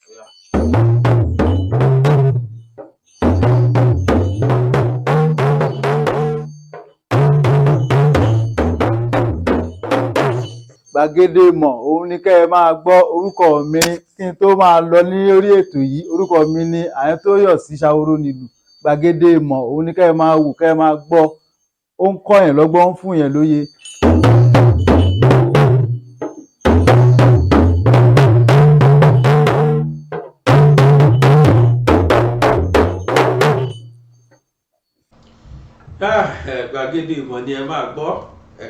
Gbàgede ìmọ̀ òun ni kẹ́ ẹ máa gbọ́. Orúkọ mi kí n tó máa lọ ní orí ètò yìí, orúkọ mi ni Akintoye Ṣaworo nílùú. Gbàgede ìmọ̀ òun ni kẹ́ ẹ máa wò, kẹ́ ẹ máa gbọ́. Ó ń kọ́ yẹn lọ́gbọ́n, ó ń fún yẹn lóye. Gbàgede ìmọ̀ ni ẹ máa gbọ́.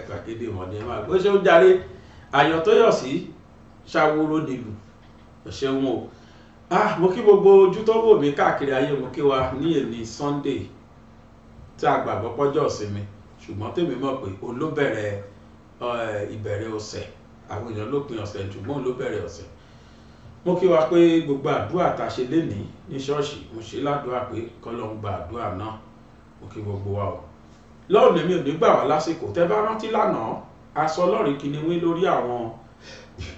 Gbàgede ìmọ̀ ni ẹ máa gbọ́. Ṣé ó jàre Akintoye Ṣaworo nílùú. Ṣeun o. Mo kí gbogbo ojú tó wò mí káàkiri ayé, mo kí wa ní èní Sunday tí a gbàgbọ́ pọ́jọ́ ìsinmi, ṣùgbọ́n tèmi mọ̀ pé òun ló bẹ̀rẹ̀ ìbẹ̀rẹ̀ ọ̀sẹ̀. Àwọn èèyàn ló pin ọ̀sẹ̀, ṣùgbọ́n òun ló bẹ̀rẹ̀ ọ̀sẹ̀. Mo kí wa pé gbogbo àdúrà tá a ṣe lénìí ní ṣọ́ọ̀ṣì, mo ṣe ládùúrà pé k'Ọlọ́run gba àdúrà náà. Mo kí gbogbo wa o. Lọ́rùn èmi ò ní gbà wá lásìkò. Tẹ́ bá rántí lánàá, a sọ lọ́rìí kìnìún lórí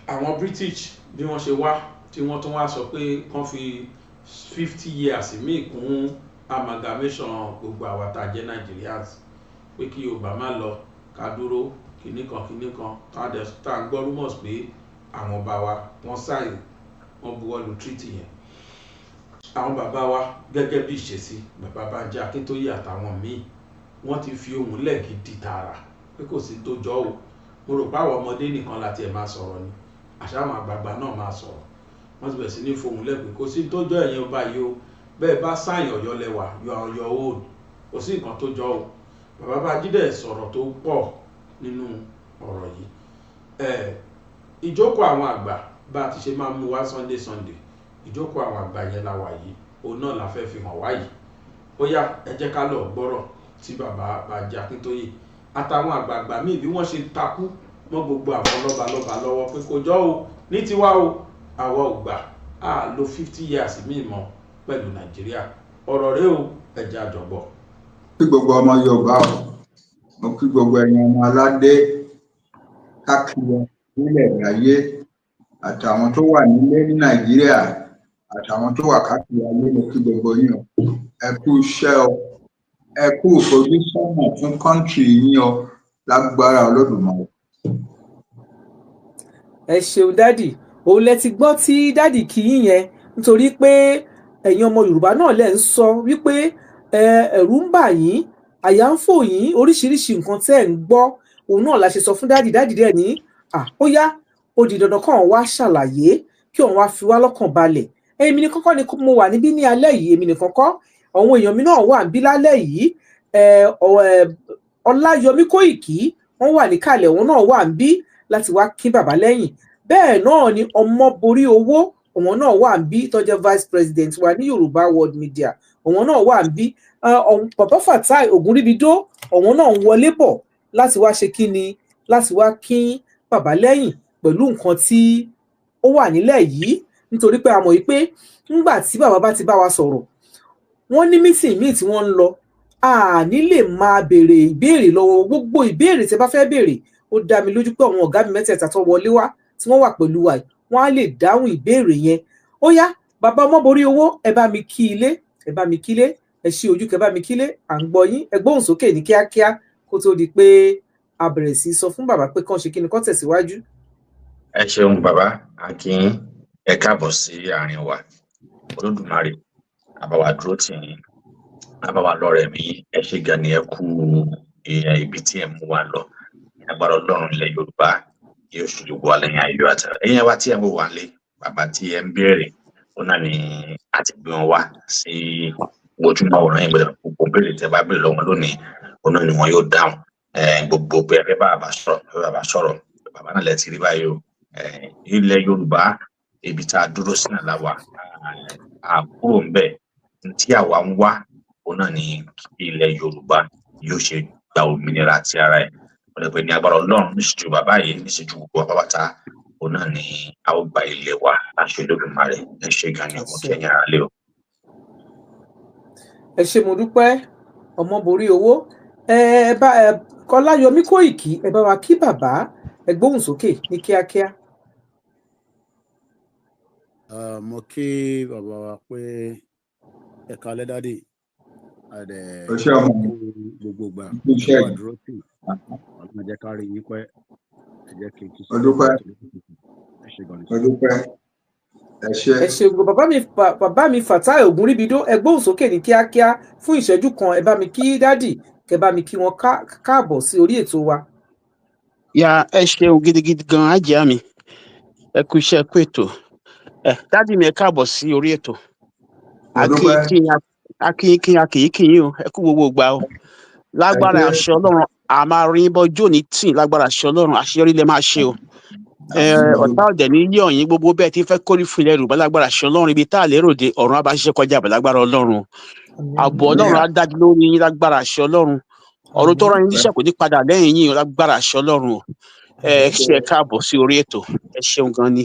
àwọn British bí wọ́n ṣe wá, tí wọ́n tún wá sọ pé kán fi 50 years míì kún amalgamation gbogbo àwa tá a jẹ́ Nigerians, pé kí Yorùbá má lọ ká dúró kìnnìkan tá a ń gbọ́ rumors pé àwọn bá wa wọ́n sign, wọ́n buwọ́lu treaty yẹn. Àwọn bàbá wa gẹ́gẹ́ bí ìṣesí bàbá Banji Akintoye àtàwọn míì, wọ́n ti fi ohùn lẹ̀ gidi tààrà pé kò sí tó jọ o. Mo rò pé àwọn ọmọdé nìkan láti ẹ̀ máa sọ̀rọ̀ ni, àṣà àwọn àgbààgbà náà máa sọ̀rọ̀. Wọ́n ti bẹ̀rẹ̀ sí ní fohùn lẹ̀ pé kò sí tó jọ ẹ̀yin ọba yìí o, bẹ́ẹ̀ bá sáyìn Ọ̀yọ́ lẹ́wà your own, kò sí nǹkan tó jọ o. Bàbá Banji dẹ̀ sọ̀rọ̀ tó pọ̀ nínú ọ̀rọ̀ yìí. Ìjókòó àwọn àgbà bá a ti ṣe máa mú wá Sunday, ìjókòó àwọn àgbà yẹn la wà yìí, òun náà la fẹ́ fi hàn wá yìí. Ó yá, ẹ jẹ́ ká lọ gbọ́rọ̀ tí bàbá Banji Akintoye àtàwọn àgbààgbà míì bí wọ́n ṣe takú mọ́ gbogbo àwọn lọ́balọ́ba lọ́wọ́ pé kò jọ o, ní tiwa o, àwa ò gbà á lo 50 years míì mọ́ pẹ̀lú Nàìjíríà. Ọ̀rọ̀ rẹ o, ẹ̀jẹ̀ àjọ̀gbọ̀. Kí gbogbo ọmọ Yorùbá o, mo kí gbogbo ẹ̀yin ọmọ aládé káàkiri nílẹ̀ ayé, àtàwọn tó wà nílé ní Nàìjíríà àtàwọn tó wà káàkiri ayé, mo kí gbogbo yín o. Ẹ kú iṣẹ́ o, ẹ kú ìfojúsọ́nà fún kọ́ńtì yín o, lágbára Olódùmarè. Ẹ ṣeun dádì, òun lẹ ti gbọ́ tí dádì kì í yẹn, nítorí pé ẹ̀yin ọmọ Yorùbá náà lẹ ń sọ wípé ẹ̀rù ń bà yín, àyà ń fò yín, oríṣiríṣi nǹkan tẹ́ ẹ̀ ń gbọ́. Òun náà la ṣe sọ fún dádì dẹ̀ ní ó yá, ó di dandan kàn wá ṣàlàyé kí òun wá fi wá lọ́kàn balẹ̀. Èmi ní kọ́kọ́ ni mo wà níbí ní alẹ́ yìí, èmi nìkan kọ́, àwọn èèyàn mi náà wà níbí lálẹ́ yìí. Ọláyọmí Kóìkí wọ́n wà níkàlẹ̀, òun náà wà níbí láti wá kí bàbá lẹ́yìn. Bẹ́ẹ̀ náà ni Ọmọborí Owó, òun náà wà níbí tó jẹ́ vice president wa ní Yorùbá World Media, òun náà wà níbí. Bàbá Fatai Ògúnríbidó, òun náà ń wọlé bọ̀ láti wá ṣe kí ni, láti wá kí bàbá lẹ́yìn pẹ̀lú nǹkan tí ó wà nílẹ̀ yìí, nítorí pé a mọ̀ wípé nígbà tí bàbá bá ti bá wa sọ̀rọ̀, wọ́n ní mítìn míì tí wọ́n ń lọ, a ní lè máa béèrè ìbéèrè lọ́wọ́. Gbogbo ìbéèrè tí ẹ bá fẹ́ béèrè, ó dá mi lójú pé àwọn ọ̀gá mi mẹ́tẹ̀ẹ̀ta tó wọlé wá tí wọ́n wà pẹ̀lú wa yìí, wọ́n á lè dáhùn ìbéèrè yẹn. Ó yá, bàbá Ọmọborí Owó, ẹ bá mi kí ilé, ẹ bá mi kílé, ẹ ṣí ojú kẹ bá mi kílé, à ń gbọ́ yín, ẹ gbóhùn sókè ní kíákíá kó tó di pé a bẹ̀rẹ̀ sí sọ fún bàbá pé kán ṣe kí ni, kán tẹ̀síwájú. Ẹ ṣeun bàbá Akin, ẹ káàbọ̀ sí àárín wa. Olódùmarè àbáwá dúró tì yín, àbáwá lọ́rẹ̀ mi, ẹ ṣe gan ni ẹ kú ibi tí ẹ mú wa lọ. Agbára Ọlọ́run ilẹ̀ Yorùbá yóò ṣojú wa lẹ́yìn ayọ̀ àti ẹ̀yin wa tí ẹ ń wò wá lé, bàbá tí ẹ ń béèrè, ó náà ni a ti gbé wọn wá sí ojúmọ́ ọ̀ràn yìí. Gbogbo béèrè tẹ́ bá béèrè lọ́wọ́ lónìí, ó náà ni wọn yóò dáhùn. Gbogbo pé ẹ fẹ́ bá bàbá sọ̀rọ̀, bàbá náà lẹ ti rí báyìí o. Ilẹ̀ Yorùbá ibi tá a dúró sí náà la wà, àkúrò ń bẹ̀ tí àwa ń wá, ó náà ni ilẹ̀ Yorùbá yóò ṣe gba òmìnira àti ara ẹ̀. Ó lè pè ní agbára Ọlọ́run níṣẹ́jú bàbá yìí, níṣẹ́jú gbogbo àpapàtà, ó náà ni a ó gba ilẹ̀ wa láṣẹ Olódùmarè. Ẹ ṣe gan ni ọmọ kẹyìn ara lé o. Ẹ ṣé mo dúpẹ́ Ọmọborí Owó. Ọláyọmí Kóìkí, ẹ bá wa kí bàbá, ẹ gbóhùn sókè ní kíákíá. Mo kí bàbá wa pé ẹ̀ka lẹ́dádì àdẹ o ṣé ọmọ mi gbogbo gbà iṣẹ́ ẹ̀kọ́ yìí àdúró tì ọlọ́run jẹ́ ká rí yín pẹ́ ẹ jẹ́ kí n tún mo sọ dúpẹ́ ẹ ṣe gan ni mo dúpẹ́ ẹ ṣé. ẹ ṣeun bàbá mi Fatai Ògúnríbidó ẹ gbóhùn sókè ní kíákíá fún ìṣẹ́jú kan ẹ bá mi kí dádì kẹ bá mi kí wọn káàbọ̀ sí orí ètò wa. Ya ẹ ṣeun gidigidi gan ajá mi ẹ kú iṣẹ́ kú ètò dádì mi ẹ káàbọ̀ sí orí ètò mo dúpẹ́ akínyín o ẹ kú gbogbo gbà o ẹ lágbára ṣé àṣẹ Ọlọ́run a máa rí bọ jóni tì lágbára àṣẹ Ọlọ́run àṣeyọrí lẹ máa ṣe o ọ̀tá ọ̀dẹ̀ ní yí ọ̀yìn gbogbo bẹ́ẹ̀ tí fẹ́ kórìí fún ilẹ̀ Yorùbá lágbára àṣẹ Ọlọ́run ibi tá a lérò dé ọ̀run abáṣiṣẹ́ kọjá àbẹ̀ lágbára Ọlọ́run ààbò Ọlọ́run á dájú lórí yín lágbára àṣẹ Ọlọ́run ọ̀run tó rán yín níṣẹ́ kò ní padà lẹ́yìn yín lágbára àṣẹ Ọlọ́run ẹ ṣe ẹ káàbọ̀ sí orí ètò ẹ ṣeun gan ni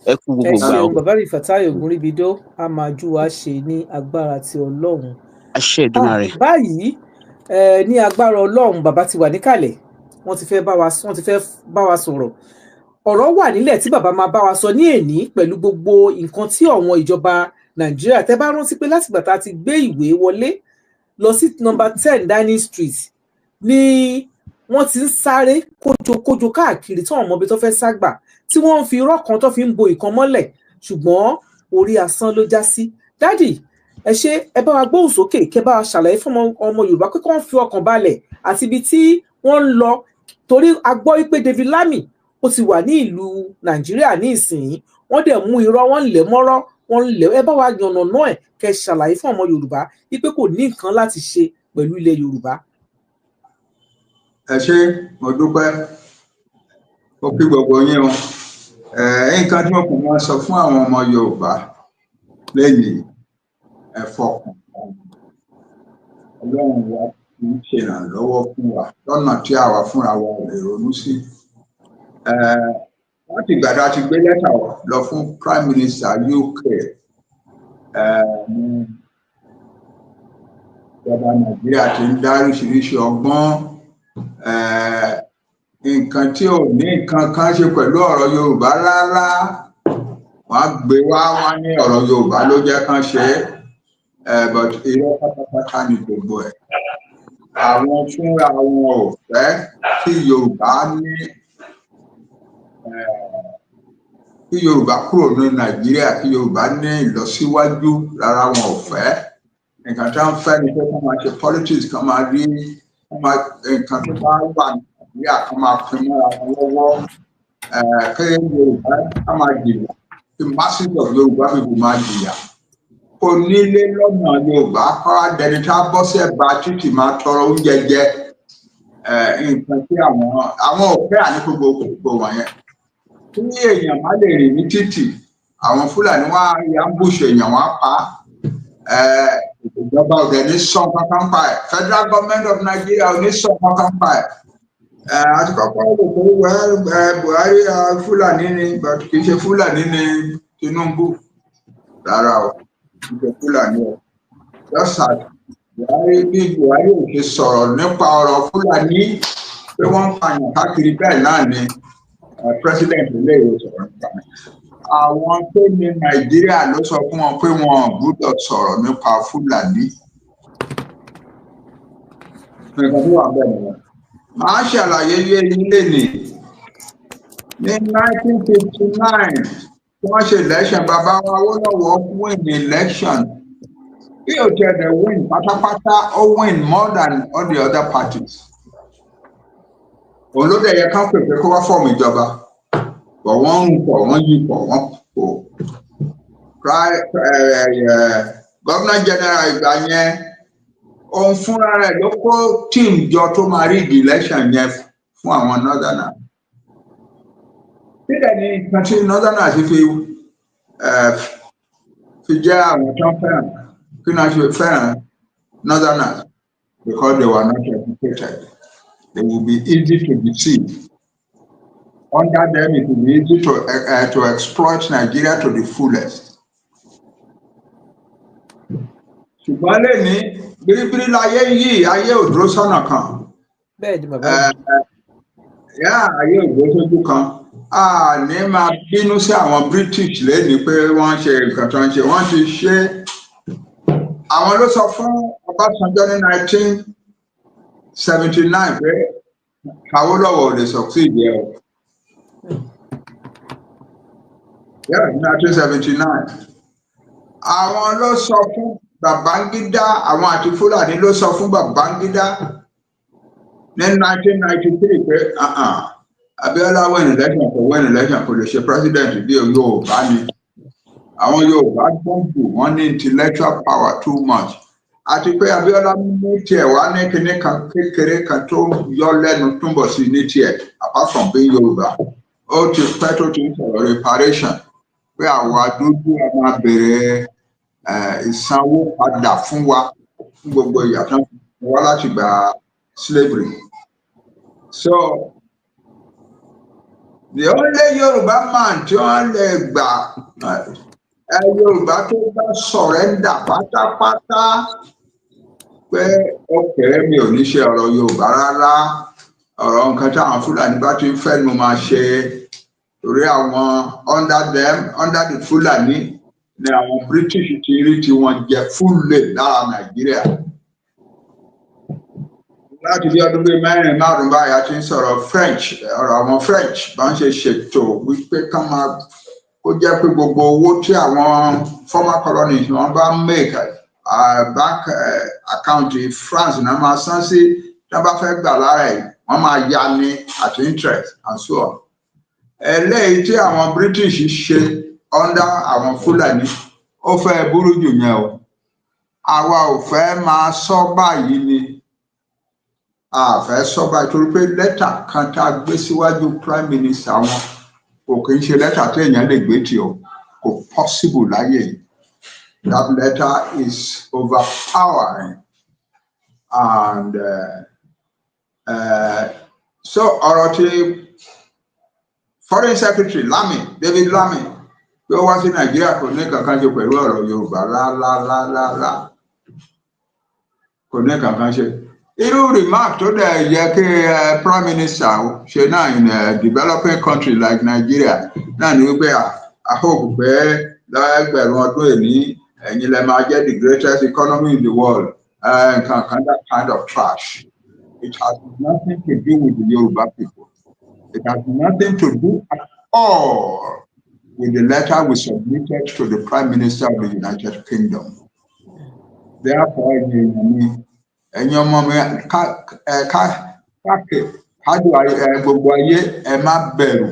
ẹ kú ẹ gbogbo gbà o ṣeun bàbá mi Fatai Ògúnríbidó a máa jú wa ṣe ní agbára ti Ọlọ́run. àṣẹ Èdùmàrè. Báyìí ní agbára Ọlọ́run bàbá ti wà níkàlẹ̀ wọ́n ti fẹ́ bá wa sọ̀rọ̀ ọ̀rọ̀ wà nílẹ̀ tí bàbá máa bá wa sọ ní èní pẹ̀lú gbogbo nǹkan tí àwọn ìjọba Nàìjíríà tẹ́ bá rántí pé látìgbà tá a ti gbé ìwé wọlé lọ sí nọ́mbà 10 Downing Street ni wọ́n ti ń sáré kójokójo káàkiri tí wọ́n mọ ibi tó fẹ́ ságbà tí wọ́n ń fi irọ́ kan tó fi ń bo ìkan mọ́lẹ̀ ṣùgbọ́n orí asán ló já sí. Dádì ẹ ṣé ẹ bá wa gbóhùn sókè kẹ́ bá wa ṣàlàyé fún ọmọ Yorùbá pé kí wọ́n fi ọkàn balẹ̀ àti ibi tí wọ́n ń lọ torí a gbọ́ wípé David Lami ó ti wà ní ìlú Nàìjíríà ní ìsìn wọ́n dẹ̀ mú irọ́ wọ́n lẹ̀ mọ́rọ́ wọ́n lẹ̀ ẹ bá wa yànnà náà ẹ̀ kẹ́ ṣàlàyé fún ọmọ Yorùbá wípé kò ní nǹkan láti ṣe pẹ̀lú ilẹ̀ Yorùbá. ẹ ṣé mo dúpẹ́ ó kí gbogbo yín o nǹkan tí mo kàn máa sọ fún àwọn ọmọ Yorùbá lẹ́yìn ẹ fọkàn Ọlọ́run wa kì í ṣe ìrànlọ́wọ́ fún wa lọ́nà tí àwa fúnra wa lè ronú sí láti ìgbà tá a ti gbé lẹ́tà lọ fún Prime Minister UK ìjọba Nàìjíríà ti ń dá oríṣiríṣi ọgbọ́n nǹkan tí ò ní nǹkan kan ṣe pẹ̀lú ọ̀rọ̀ Yorùbá rárá wọ́n á gbé wá ní ọ̀rọ̀ Yorùbá ló jẹ́ kán ṣe but irọ́ pátápátá ni gbogbo ẹ̀ àwọn fúnra wọn ò fẹ́ kí Yorùbá kúrò ní Nàìjíríà kí Yorùbá ní ìlọsíwájú rárá wọn ò fẹ́ nǹkan tí wọ́n fẹ́ ni pé kán máa ṣe politics kán máa rí nǹkan tó bá wà Nàìjíríà kán máa pín mọ́ra wọn lọ́wọ́ kí Yorùbá ká máa jìyà kí masses of Yorùbá people máa jìyà onílé lọ́nà Yorùbá kọ́ adẹni tá a bọ́ sí ẹ̀bá títì máa tọrọ oúnjẹ jẹ nǹkan tí àwọn òfẹ́ àníkó gbogbo wọ̀nyẹn tí èèyàn má lè rìn ní títì àwọn Fúlàní wọn á yà ń bùṣe èèyàn wọn á pa ìjọba ọdẹ ní sọ kankan pa ẹ Federal Government of Nigeria ò ní sọ kankan pa ẹ àti kọ́kọ́ rò pé Buhari Fúlàní ni kì í ṣe Fúlàní ni Tinubu rárá o kì í ṣe Fúlàní o lọ́sà Buhari ò ṣe sọ̀rọ̀ nípa ọ̀rọ̀ Fúlàní pé wọ́n ń pààyàn káàkiri bẹ́ẹ̀ náà ni president ilé ìwé sọ̀rọ̀ nípa mi. Àwọn tó ní Nàìjíríà ló sọ fún wọn pé wọn ò gbọ́dọ̀ sọ̀rọ̀ nípa Fúlàní. Nǹkan tó wà bẹ́ẹ̀ nìyẹn. Màá ṣàlàyé yé ilé nì. Ní 1959, tí wọ́n ṣe election, bàbá wa Awólọ́wọ̀ win election. Bí o tẹ̀lé win pátápátá, ó win more than all the other parties. Òun ló dẹ̀ yẹ kán pèpè kó wá fọ́ọ̀mù ìjọba. Bọ̀ wọ́n ń pọ̀, wọ́n yí pọ̀, wọ́n pò. Gọ́vnà general ìgbà yẹn, òun fúnra rẹ̀ ló kó tíìmù jọ tó máa rí ìdí election yẹn fún àwọn northerners. Bídẹ̀ ni nǹkan tí northerners fi jẹ́ àwọn tó ń fẹ́ràn kí náà ṣe fẹ́ràn northerners because they were not educated. They will be easy to deceive. Under them, it will be easy to exploit Nigeria to the fullest. Ṣùgbọ́n lẹ́ni biribiri láyé yìí ayé ò dúró sọ́nà kan. Bẹ́ẹ̀ ni bàbá. Ayé ò dúró sójú kan. ní máa bínú sí àwọn British lẹ́ni pé wọ́n ṣe nǹkan tó ń ṣe wọ́n ti ṣe àwọn ló sọ fún Ọbásanjọ́ ní 1979 pé Awólọ́wọ̀ ò lè succeed yẹ o. Yeah, 1979 àwọn ló sọ fún Babangida àwọn àti Fúlàní ló sọ fún Babangida ní 1993 pé Abiola win election kò lè ṣe president bí Yorùbá ni àwọn Yorùbá gbọ́ngbò wọ́n ní intellectual power too much àti pé Abiola mú tiẹ̀ wá ní kinní kan kékeré kan tó yọ lẹ́nu túnbọ̀ sí ní tiẹ̀ apart from being Yorùbá ó ti pẹ́ tó ti ń sọ̀rọ̀ reparation pé àwọn adúgbò a máa bẹ̀rẹ̀ ìsanwó padà fún wa fún gbogbo ìyàtọ̀ wá láti gba slavery. So the only Yoruba man tí wọ́n lè gbà Yorùbá tó bá surrender pátápátá pé ọkẹ́ mi ò ní ṣe ọ̀rọ̀ Yorùbá rárá ọ̀rọ̀ nǹkan táwọn Fúlàní bá ti fẹ́ nu máa ṣe torí àwọn under the Fúlàní ni àwọn British ti rí tí wọ́n jẹ fúlẹ̀ lára Nàìjíríà. Láti bí ọdún bíi mẹ́rin márùn-ún báyìí a ti ń sọ̀rọ̀ French ọ̀rọ̀ àwọn French bá ń ṣe ṣètò wípé ká máa kó jẹ́ pé gbogbo owó tí àwọn former colonies wọ́n bá make bank account France náà máa san sí tí wọ́n bá fẹ́ gbà lára ẹ̀ wọ́n máa yá ní at interest and so on. Eléyìí tí àwọn British ṣe under àwọn Fúlàní ó fẹ́ burú jù yẹn o àwa ò fẹ́ máa sọ báyìí ni àfẹ́ sọ báyìí torí pé lẹ́tà kan tá a gbé síwájú prime minister wọn kò kì í ṣe lẹ́tà tí èèyàn lè gbé tì o kò possible láyé yìí that letter is overpowering and so ọ̀rọ̀ tí foreign secretary David Lamy pé ó wá sí Nàìjíríà kò ní kankan ṣe pẹ̀lú ọ̀rọ̀ Yorùbá rárá kò ní kankan ṣe. Irú remark tó dẹ̀ yẹ kí prime minister ṣe náà in a developing country like Nigeria náà ni wípé I hope pé lẹ́gbẹ̀rún ọdún èní ẹ̀yin lẹ máa jẹ́ the greatest economy in the world nǹkan kan that kind of trash. It has nothing to do with the Yoruba people. It has nothing to do at all with the letter we submitted to the Prime Minister of the United Kingdom. Therefore, ẹ̀yin ọmọ mi gbogbo ayé ẹ má bẹ̀rù.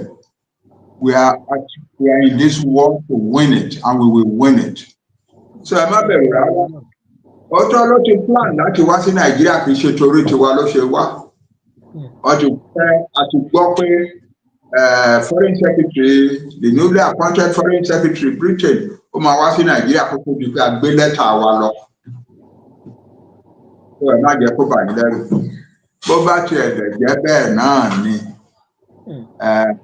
We are in this war to win it and we will win it. So ẹ má bẹ̀rù rárá. Ọ̀tọ̀ ló ti plan láti wá sí Nàìjíríà kì í ṣe torí tiwa ló ṣe wá. Àti gbọ́ pé foreign secretary the newly appointed foreign secretary Britain ó máa wá sí Nàìjíríà kó tó di pé a gbé lẹ́tà wa lọ. Ó ẹ̀ má jẹ́ kó bà ní lẹ́rù. Bó bá tiẹ̀ dẹ̀ jẹ́ bẹ́ẹ̀ náà ni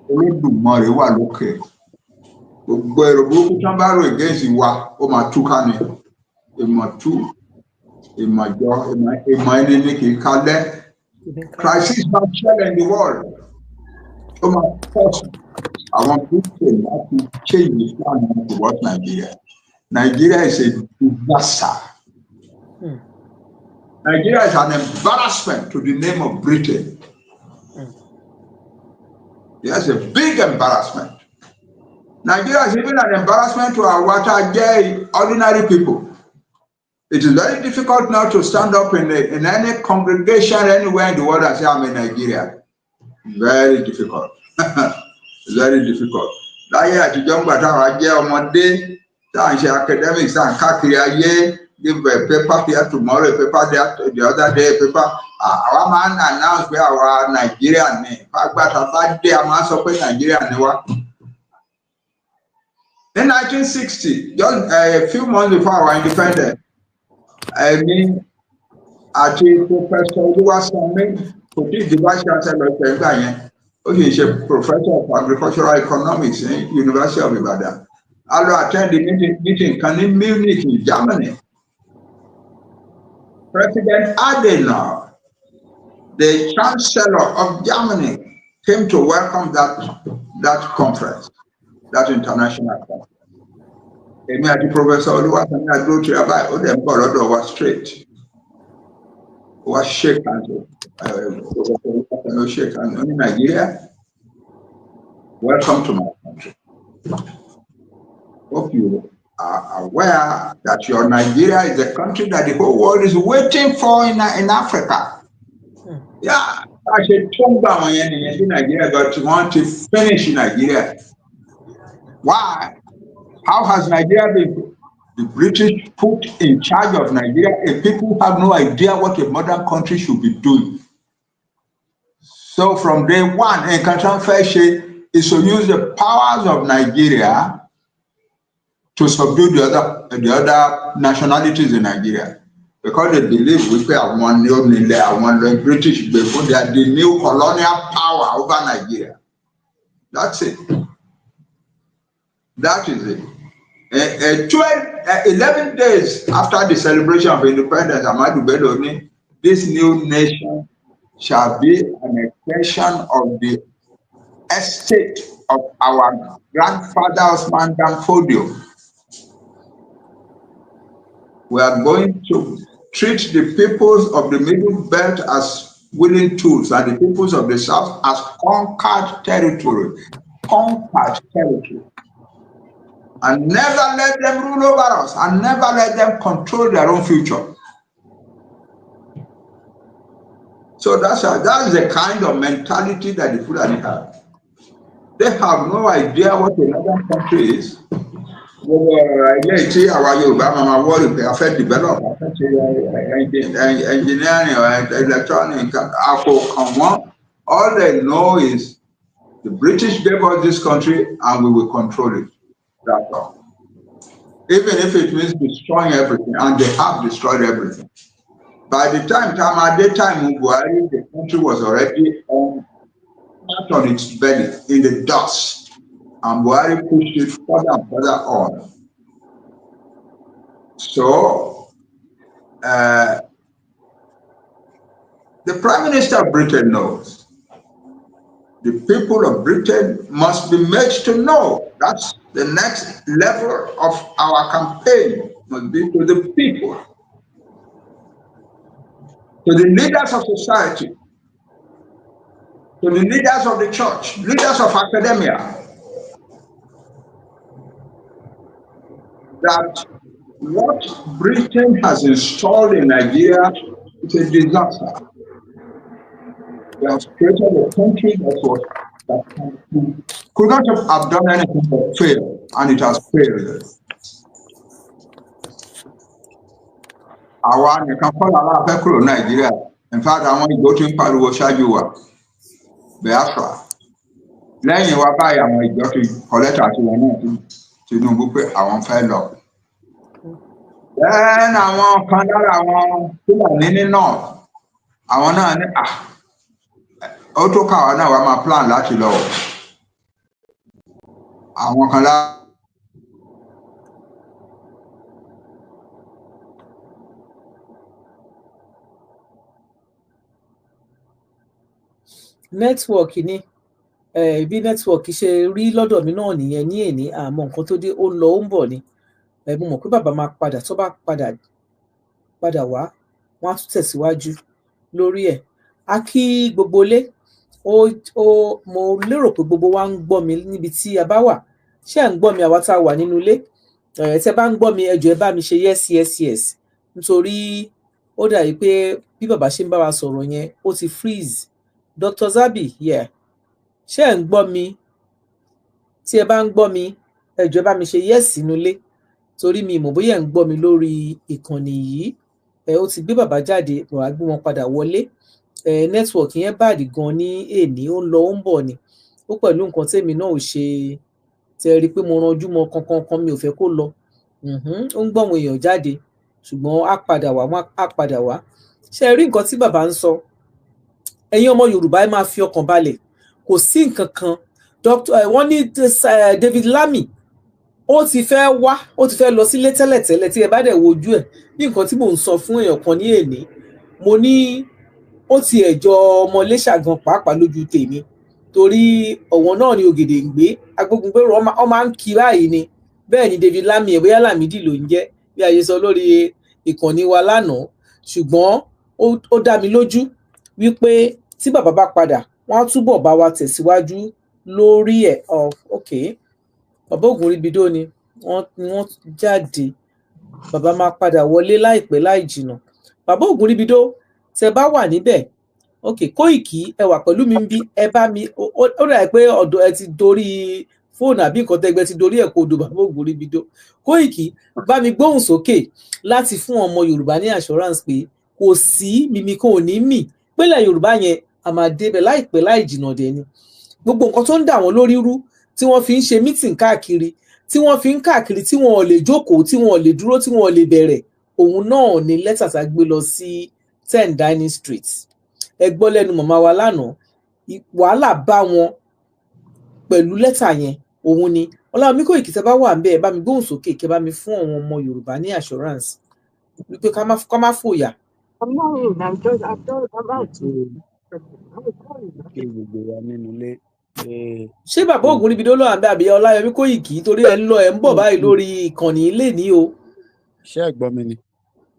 Olódùmarè wà lókè. Gbogbo èrò burúkú tí wọ́n bá rò against wa ó máa túká ni. Ìmọ̀tú ìmọ̀jọ ìmọ̀ ẹni ní kì í kalẹ̀. Crisis máa ṣẹlẹ̀ in the world. Ó máa force àwọn Britain láti change the plan towards Nigeria. Nigeria is a disaster. Nigeria is an embarrassment to the name of Britain. Yes, a big embarrassment. Nigeria is even an embarrassment to our ordinary people. It is very difficult now to stand up in any congregation anywhere in the world and say, I'm in Nigeria. Very difficult. Very difficult. Láyé àtijọ́ ńgbà táwọn jẹ́ ọmọdé tá à ń ṣe academics tá à ń káàkiri ayé give a paper here tomorrow, a paper there the other day, a paper. Àwa máa ń announce pé àwa Nigeria ni. Fagbata bá dé a máa ń sọ pé Nigeria ni wá. In 1960, just a few months before our independence, àti Professor Oluwasanmi kò tí ì di vice chancellor ìgbà yẹn ó sì ṣe professor of agricultural economics ní University of Ibadan. A lọ attend the meeting kan ní Munich in Germany. President Adenauer, the Chancellor of Germany, came to welcome that that conference, that international conference. Èmi àti Professor Olúwaṣẹ́mi Adúrótì Abáyé ó dẹ̀ ń bọ̀ lọ́dọ̀ wa straight. Ó wá shake hands Professor Olúwaṣẹ́mi ó shake hands ní Nigeria. Welcome to my country. Hope you are aware that your Nigeria is a country that the whole world is waiting for in Africa. Yeah, I should talk about when in Nigeria, but you want to finish in Nigeria. Why? How has Nigeria been? The British put in charge of Nigeria, and people have no idea what a modern country should be doing. So from day one, Nkantan Feshe is to use the powers of Nigeria to subdue the other nationalities in Nigeria, because they believe we pay one the British before they are the new colonial power over Nigeria. That's it. That is it. 11 days after the celebration of independence, Ahmadu Bello, this new nation shall be an extension of the estate of our grandfather Osman Dan Fodio. We are going to treat the peoples of the Middle Belt as willing tools and the peoples of the South as conquered territory. And never let them rule over us, and never let them control their own future. So that's the kind of mentality that the Fulani have. They have no idea what another country is. Our Yoruba mama worry they affect development, engineering or electronics. All they know is the British gave us this country and we will control it. That's all. Even if it means destroying everything, and they have destroyed everything. By the time Buhari, the country was already on its belly in the dust, and Buhari pushed it further and further on. So, the Prime Minister of Britain knows. The people of Britain must be made to know. That's the next level of our campaign, must be to the people, to the leaders of society, to the leaders of the church, leaders of academia, that what Britain has installed in Nigeria is a disaster. They have created a country that could not have done anything but fail, and it has failed. Awon nìkan kọ́ la fẹ́ kúrò Nàìjíríà. In fact, àwọn ìgbó tí ń pariwo ṣáájú wa, Biafra. Lẹ́yìn wa báyìí àwọn ìjọ ti kọ́lẹ́tà àti wọn náà Tinubu pé àwọn fẹ́ lọ. Then àwọn kan lára àwọn Fúlàní ní North, àwọn náà ní ó tó káwa náà wá máa plan láti lọ. Àwọn kan lára nẹ́tíwọ̀kì ni bí nẹ́tíwọ̀kì ṣe rí lọ́dọ̀ mi náà nìyẹn ní èní àmọ́ nǹkan tó dé ó lọ ó ń bọ̀ ni mo mọ̀ pé bàbá máa padà tó bá padà wá wọ́n á tún tẹ̀síwájú lórí ẹ̀. A kí gbogbo ilé mo lérò pé gbogbo wa ń gbọ́ mi níbi tí a bá wà. Ṣé ẹ̀ ń gbọ́ mi àwa tá a wà nínú ilé? Tẹ́ bá ń gbọ́ mi ẹ jọ̀ọ́ ẹ bá mi ṣe yes nítorí ó dàbí pé bí bàbá ṣe ń bá wa sọ̀rọ̀ yẹn ó ti freeze. Dr. Zabi, yeah. Ṣé ẹ̀ ń gbọ́ mi? Tí ẹ bá ń gbọ́ mi, ẹ jọ̀ọ́ ẹ bá mi ṣe yes sínú ilé. Torí mi mọ̀ bóyá ẹ̀ ń gbọ́ mi lórí ìkànnì yìí. Ó ti gbé bàbá jáde, wàá gbé wọn padà wọlé. Network yẹn bàdì gan ní èní, ó ń lọ ó ń bọ̀ ni. Ó pẹ̀lú nǹkan tèmi náà ò ṣe tẹ́ rí pé mo ranjú mọ́ kankan mi ò fẹ́ kó lọ. Ó ń gbọ́ àwọn èèyàn jáde, ṣùgbọ́n á padà wá. Ṣé rí nǹkan tí bàbá ń sọ? Ẹ̀yin ọmọ Yorùbá ẹ máa fi ọkàn balẹ̀. Kò sí nǹkan kan. Wọ́n ní David Lamy ó ti fẹ́ lọ sílé tẹ́lẹ̀tẹ́lẹ̀ tí ẹ bá dẹ̀ wojú ẹ̀ ní nǹkan tí mò ń sọ fún èèyàn kan ní èní. Mo ní ó ti ẹ̀jọ́ ọmọ Iléṣà gan pàápàá lójú tèmi torí ọ̀wọ́n náà ni Ògèdèngbé Agbógungbèrò ọ máa ń kí báyìí ni. Bẹ́ẹ̀ ni David Lami ẹ̀ bóyá Lámìdí ló ń jẹ́ bí a ṣe sọ lórí ìkànnì wa lánàá. Ṣùgbọ́n ó dá mi lójú wípé tí bàbá bá padà wọ́n á túbọ̀ bá wa tẹ̀síwájú lórí ẹ̀. Ok, bàbá Ògúnríbidó ni wọ́n jáde. Bàbá máa padà wọlé láìpẹ́ láì jìnnà. Bàbá Ògúnríbidó tẹ bá wà níbẹ̀, ok, Kóìkì ẹ wà pẹ̀lú mi ń bí, ẹ bá mi, ó dà pé ọ̀dọ̀ ẹ ti dorí fóònù àbí nǹkan tẹ́gbẹ́ ti dorí ẹ̀ kodò bàbá Ògúnríbidó. Kóìkì bá mi gbóhùn sókè láti fún ọmọ Yorùbá ní assurance pé kò sí mímí kan ò ní mì pélẹ̀ Yorùbá yẹn a máa débẹ̀ láìpẹ́ láì jìnnà dẹ̀ ni. Gbogbo nǹkan tó ń dà wọ́n lórí rú tí wọ́n fi ń ṣe mítìn káàkiri, tí wọ́n fi ń káàkiri, tí wọ́n ò lè jókòó, tí wọ́n ò lè dúró, tí wọ́n ò lè bẹ̀rẹ̀, òun náà ni lẹ́tà tá a gbé lọ sí 10 Downing Street. Ẹ gbọ́ lẹ́nu màmá wa lánàá, wàhálà bá wọn pẹ̀lú lẹ́tà yẹn, òun ni. Ọláwọmí Kóìkì tẹ́ bá wà ń bẹ̀, ẹ bá mi gbóhùn sókè kẹ́ bá mi fún àwọn ọmọ Yorùbá ní assurance wípé ká má fòyà. Ṣé bàbá Ògúnríbidó ló wà ń bẹ̀ àbí Ọláyọmí Kóìkì? Torí ẹ ń lọ ẹ ń bọ̀ báyìí lórí ìkànnì ilé ní o. Ṣé ẹ gbọ́ mi ni?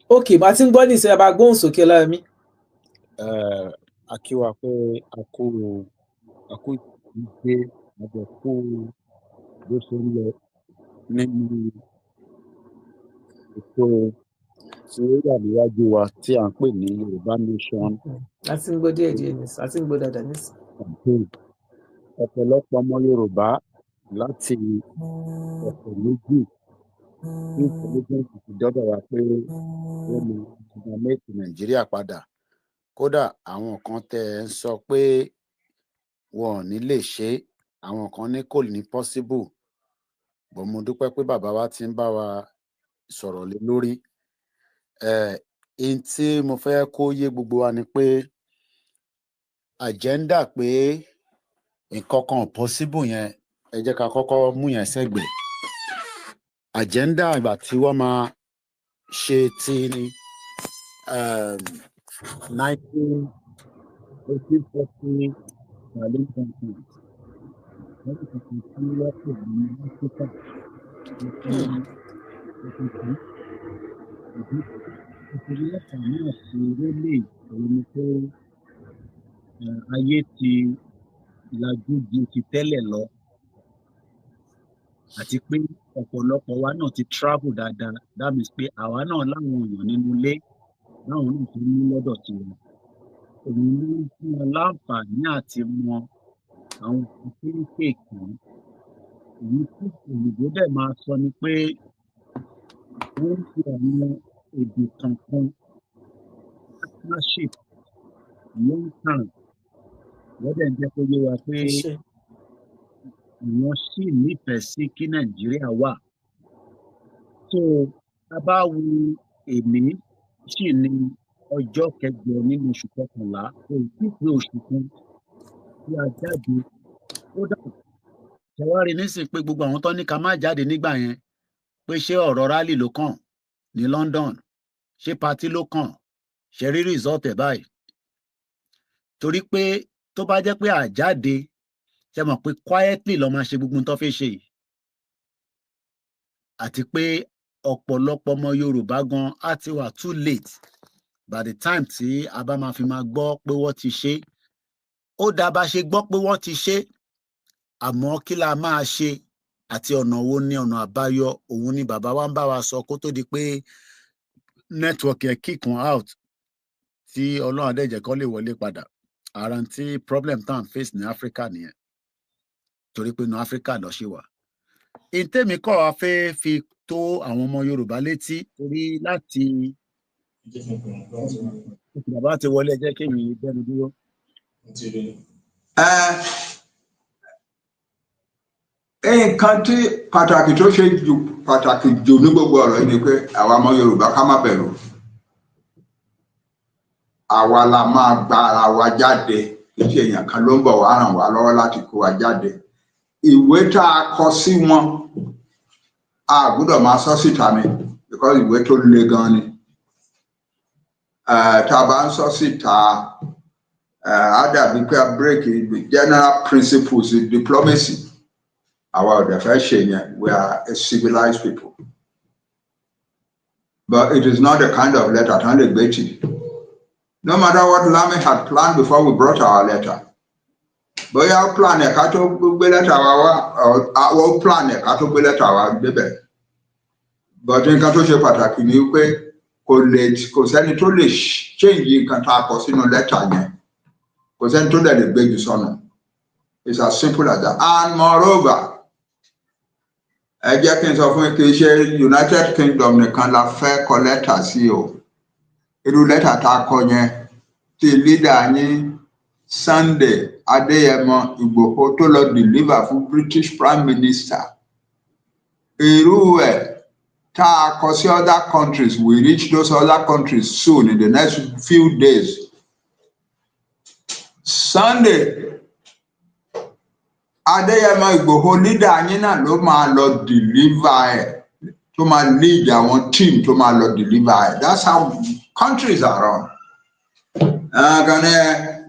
Ok, bá ti ń gbọ́ ní ìṣẹ́ bá gbóhùn sókè Ọláyọmí. A kí wa pé a kú ìgbé àjọkú bó ṣe ń lọ nínú ètò tí ó wà níwájú wa tí à ń pè ní Yorùbá Nation. A ti ń gbọ́ díẹ̀ ní a ti ń gbọ́ dáadáa ní. Ọ̀pọ̀lọpọ̀ ọmọ Yorùbá láti ọ̀pọ̀ méjì ní intelligence ti dọ́dọ̀ wa pé wọ́n mú gọ́ọ̀mẹ̀ntì Nàìjíríà padà. Kódà àwọn kan tẹ́ ń sọ pé wọn ò ní lè ṣe, àwọn kan ní kò ní possible. Bọ̀ mo dúpẹ́ pé bàbá wa ti ń bá wa sọ̀rọ̀ lé lórí. In tí mo fẹ́ kó yé gbogbo wa ni pé agenda pé nǹkan kan possible yẹn, ẹ jẹ́ ká kọ́kọ́ mú yẹn sẹ́gbẹ̀ẹ́. Agenda ìgbà tí wọ́n máa ṣe ti 1940 Berlin Conference. Wọ́n ti kọ́kọ́ tí wọ́n pè ní Áfíríkà. Ìpínlẹ̀ mẹ́ta náà ti rélé òun ni pé ayé ti lajú ju ti tẹ́lẹ̀ lọ àti pé ọ̀pọ̀lọpọ̀ wa náà ti travel dáadáa. That means pé àwa náà láwọn èèyàn nínú ilé láwọn náà tó ní lọ́dọ̀ tiwọn. Òun ló ń fún wọn láǹfààní àti mọ àwọn kéékèèké. Èyí tí òyìnbó dẹ̀ máa sọ ni pé wọ́n ń fi àwọn èdè kankan partnership long term. Wọ́n dẹ̀ ń jẹ́ kó yé wa pé wọ́n sì nífẹ̀ẹ́ sí kí Nàìjíríà wà. So tá bá wo èmi sì ní ọjọ́ 8 nínú oṣù kọkànlá, èyí tí pé oṣù kan tí a jáde. Kódà ṣẹ̀wárí nísìnyí pé gbogbo àwọn tó ní ká má jáde nígbà yẹn pé ṣé ọ̀rọ̀ rally ló kàn ní London, ṣé party ló kàn, ṣe rí result ẹ̀ báyìí. Torí pé tó bá jẹ́ pé àjáde ṣe mọ̀ pé quietly ló máa ṣe gbogbo tó fẹ́ ṣe yìí. Àti pé ọ̀pọ̀lọpọ̀ ọmọ Yorùbá gan á ti wà too late by the time tí a bá máa fi máa gbọ́ pé wọ́n ti ṣe. Ó dá bá ṣe gbọ́ pé wọ́n ti ṣe, àmọ́ kí la máa ṣe àti ọ̀nà wo ni ọ̀nà àbáyọ, òun ni bàbá wa ń bá wa sọ kó tó di pé network ẹ̀ kick wọn out tí Ọlọ́run adẹ́jẹ̀ kan lè wọlé padà. Ara tí problem tá à ń face ní Áfíríkà nìyẹn. Torí pé inú Áfíríkà lọ ṣe wà. Ìtẹ́mi kọ́ wa fẹ́ fi tó àwọn ọmọ Yorùbá létí torí láti bàbá ti wọlé jẹ́ kí èmi dẹnu dúró. Nǹkan tí pàtàkì tó ṣe pàtàkì jù ní gbogbo ọ̀rọ̀ yìí ni pé àwa ọmọ Yorùbá ká má bẹ̀rù. Àwa la máa gba ara wa jáde, iṣẹ́ èèyàn kan ló ń bọ̀ wá ràn wá lọ́wọ́ láti kó wa jáde. Ìwé tá a kọ sí wọn a gbọ́dọ̀ máa sọ síta ni because ìwé tó le gan ni. Tá a bá ń sọ síta Other because break the general principles in diplomacy. Our definition, we are a civilized people. But it is not the kind of letter only Betty. No matter what Lamy had planned before we brought our letter. But our plan a cato letter our plan a cato letter our baby. But in Cato Shepata, you pay kò sẹ́ni tó lè change nǹkan tá a kọ sínú lẹ́tà yẹn. Kò sẹ́ni tó lè gbé jù sọ́nà. It's as simple as that. And moreover, ẹ jẹ́ kí n sọ fún kí iṣẹ́ United Kingdom nìkan la fẹ́ kọ lẹ́tà sí o. Irú lẹ́tà tá a kọ yẹn tí leader yín Sunday Adéyẹmọ Ìgbòho tó lọ deliver fún British Prime Minister. Irú ẹ̀ tá a kọ sí other countries, we reach those other countries soon in the next few days. Sunday Adéyẹmọ Ìgbòho leader yín náà ló máa lọ deliver ẹ̀ tó máa lead àwọn team tó máa lọ deliver ẹ̀. That's how countries are run.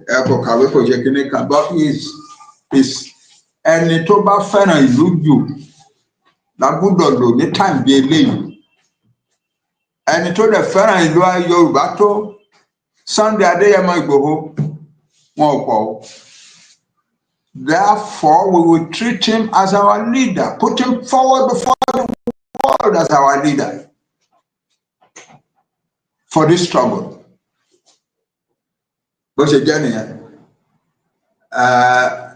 Ẹ̀kọ́ kàwé kò ṣe kíní kan but is ẹni tó bá fẹ́ràn ìlú jù lágbúdọ̀ lò ní time bí eléyìí. Ẹni tó dẹ̀ fẹ́ràn ìlú Yorùbá tó Sunday Adéyẹmọ Ìgbòho wọn ò pọ̀. Therefore, we will treat him as our leader, put him forward before the world as our leader for this struggle.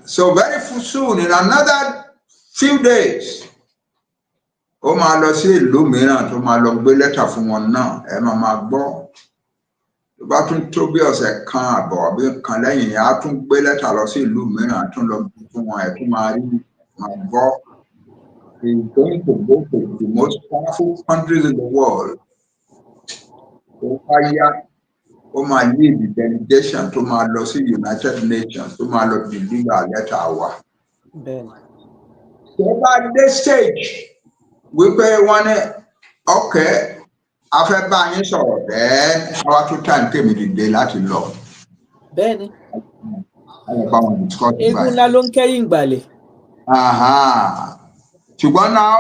So very soon, in another few days, ó máa lọ sí ìlú mìíràn tó máa lọ gbé lẹ́tà fún wọn náà, ẹ máa gbọ́. Tó bá tún tó bí ọ̀sẹ̀ kan àbọ̀ àbí kan lẹ́yìn yẹn á tún gbé lẹ́tà lọ sí ìlú mìíràn tún lọ fún wọn ẹ̀ tún máa rí máa gbọ́. He's going to go to the most powerful countries in the world. Ó wáyá ó máa lead the delegation tó máa lọ sí United Nations tó máa lọ deliver lẹ́tà wa. Tó bá dé stage wípé wọ́n ní okay a fẹ́ bá yín sọ̀rọ̀ then our two time tèmi dìde láti lọ. Bẹ́ẹ̀ni. Egun ńlá ló ń kẹ́yìn ìgbàlẹ̀. Ṣùgbọ́n now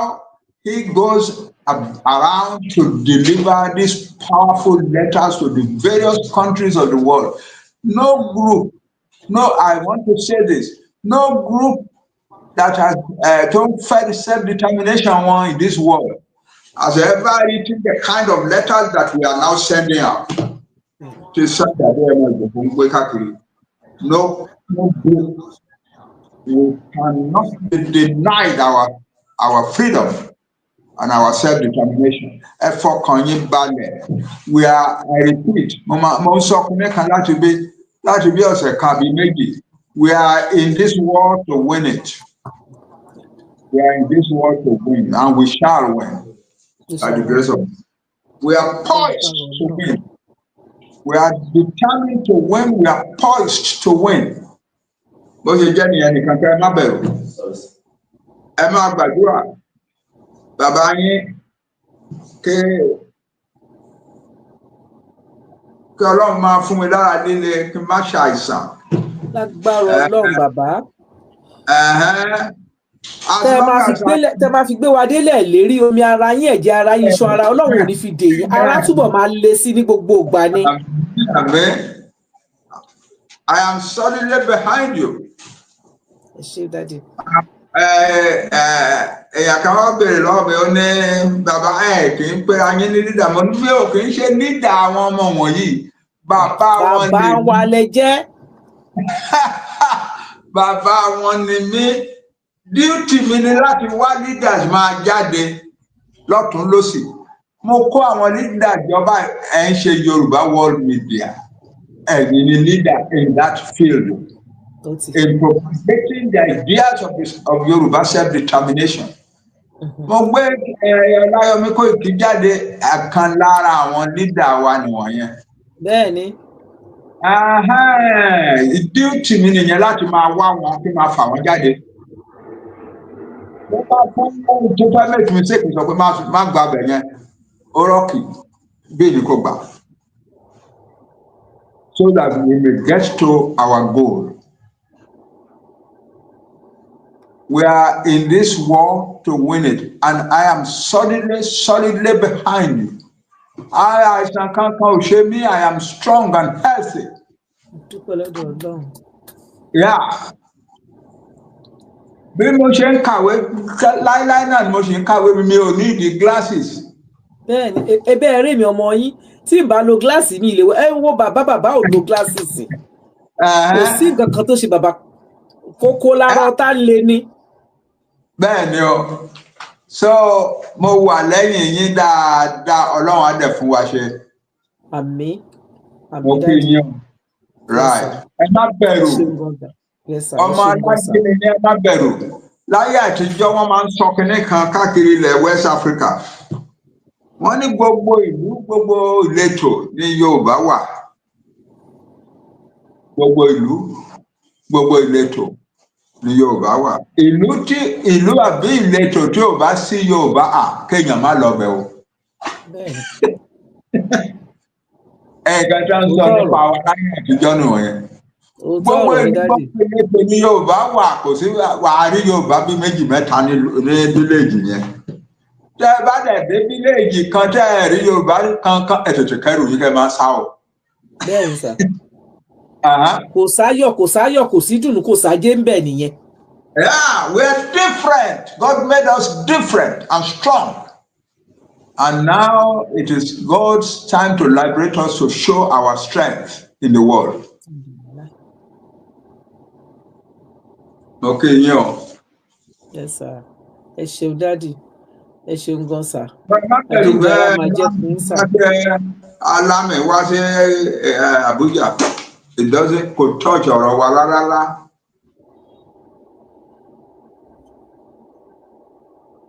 he goes around to deliver these powerful letters to the various countries of the world. No group, I want to say this, no group that has don't fight self-determination one in this world has ever written the kind of letters that we are now sending out to Sunday. No group. We cannot be denied our freedom and our self-determination. We are, I repeat, we are in this war to win it. We are in this war to win, and we shall win. By the grace of God. We are poised to win. We are determined to win. We are poised to win. Bó ṣe jẹ́ nìyẹn nìkan kẹ́ ẹ má bẹ̀rù. Ẹ máa gbàdúrà. Bàbá yín kí Ọlọ́run máa fún mi lára líle kí n má ṣàìsàn. Lágbára Ọlọ́run bàbá. Tẹ́ máa fi gbé wa délẹ̀ lérí omi ara yín ẹ̀jẹ̀ ara yín iṣan ara Ọlọ́run ò ní fi dè yín ara túbọ̀ máa le sí ní gbogbo ìgbà ni. I am solidly behind you. Ẹ ṣé Daddy. Èèyàn kan wá béèrè lọ́wọ́ mi ó ní bàbá kì í pé ayé ní lídà mo ní bí ò kì í ṣe lídà àwọn ọmọ wọ̀nyí bàbá wọn ni bàbá wa lẹ jẹ́. Bàbá wọn ni mí. Duty mi ni láti wá leaders máa jáde lọ́tún lósì. Mo kó àwọn leaders jọba ẹ̀ ń ṣe Yorùbá world media. Ẹ̀yin ni leader in that field. In propagating the ideas of Yoruba self-determination. Mo gbé Ọláyọmí Kóìkí jáde ẹ̀kan lára àwọn leader wa nìwọ̀nyẹn. Bẹ́ẹ̀ni. Duty mi nìyẹn láti máa wá wọn kí máa fà wọ́n jáde. Wọ́n bá fún ohun tó fẹ́ make mistake sọ pé má gba abẹ yẹn ó rọ́ọ̀kì bí èdè kò gbà. so that we may get to our goal. We are in this war to win it, and I am solidly behind you. I am strong and healthy. Yeah. Bí mo ṣe ń kàwé láíláí náà ni mo ṣe ń kàwé mi ò ní ìdí glasses. Bẹ́ẹ̀ni, ebe ẹ̀rí mi ọmọ yín tí n bá lo gíláàsì mi ìléwọ́ ẹ wo bàbá ò lo gíláàsì. Kò sí nǹkan kan tó ṣe bàbá kókó lára ọ̀tá lé ní. Bẹ́ẹ̀ ni o, so mo wà lẹ́yìn yín dáadáa, Ọlọ́run á dẹ̀ fún wa ṣe. Àmín. Mo kí yín o. Right. Ẹ má bẹ̀rù. Ọmọ aláǹgbé ni ẹ má bẹ̀rù. Láyé àtijọ́ wọ́n máa ń sọ kinní kan káàkiri ilẹ̀ West Africa. Wọ́n ní gbogbo ìlú, gbogbo ìletò ní Yorùbá wà. Gbogbo ìlú, gbogbo ìletò ní Yorùbá wà. Ìlú àbí ìletò tí ò bá sí Yorùbá kéèyàn má lọ bẹ̀ o. Ẹ̀ka tí wọ́n sọ nípa àwọn láyé àtijọ́ nù yẹn. Gbogbo ìlú ní Yorùbá wà, kò sí wàá rí Yorùbá bí méjì mẹ́ta ní fíléèjì yẹn. Tẹ́ ẹ bá dẹ̀ dé fíléèjì kan tẹ́ ẹ rí Yorùbá kankan ẹ tètè kẹ́rù yín kẹ́ máa sá o. Bẹ́ẹ̀ni sà. Kò sáyọ̀, kò sí dùnú, kò sájé ń bẹ̀ nìyẹn. Yeah, we are different. God made us different and strong. And now it is God's time to liberate us, to show our strength in the world. Okay, yo. Yes, sir. Ẹ ṣeun daddy. Ẹ ṣeun gan sir. Alame wá sí Abuja. It doesn't could touch ọ̀rọ̀ wa rárá.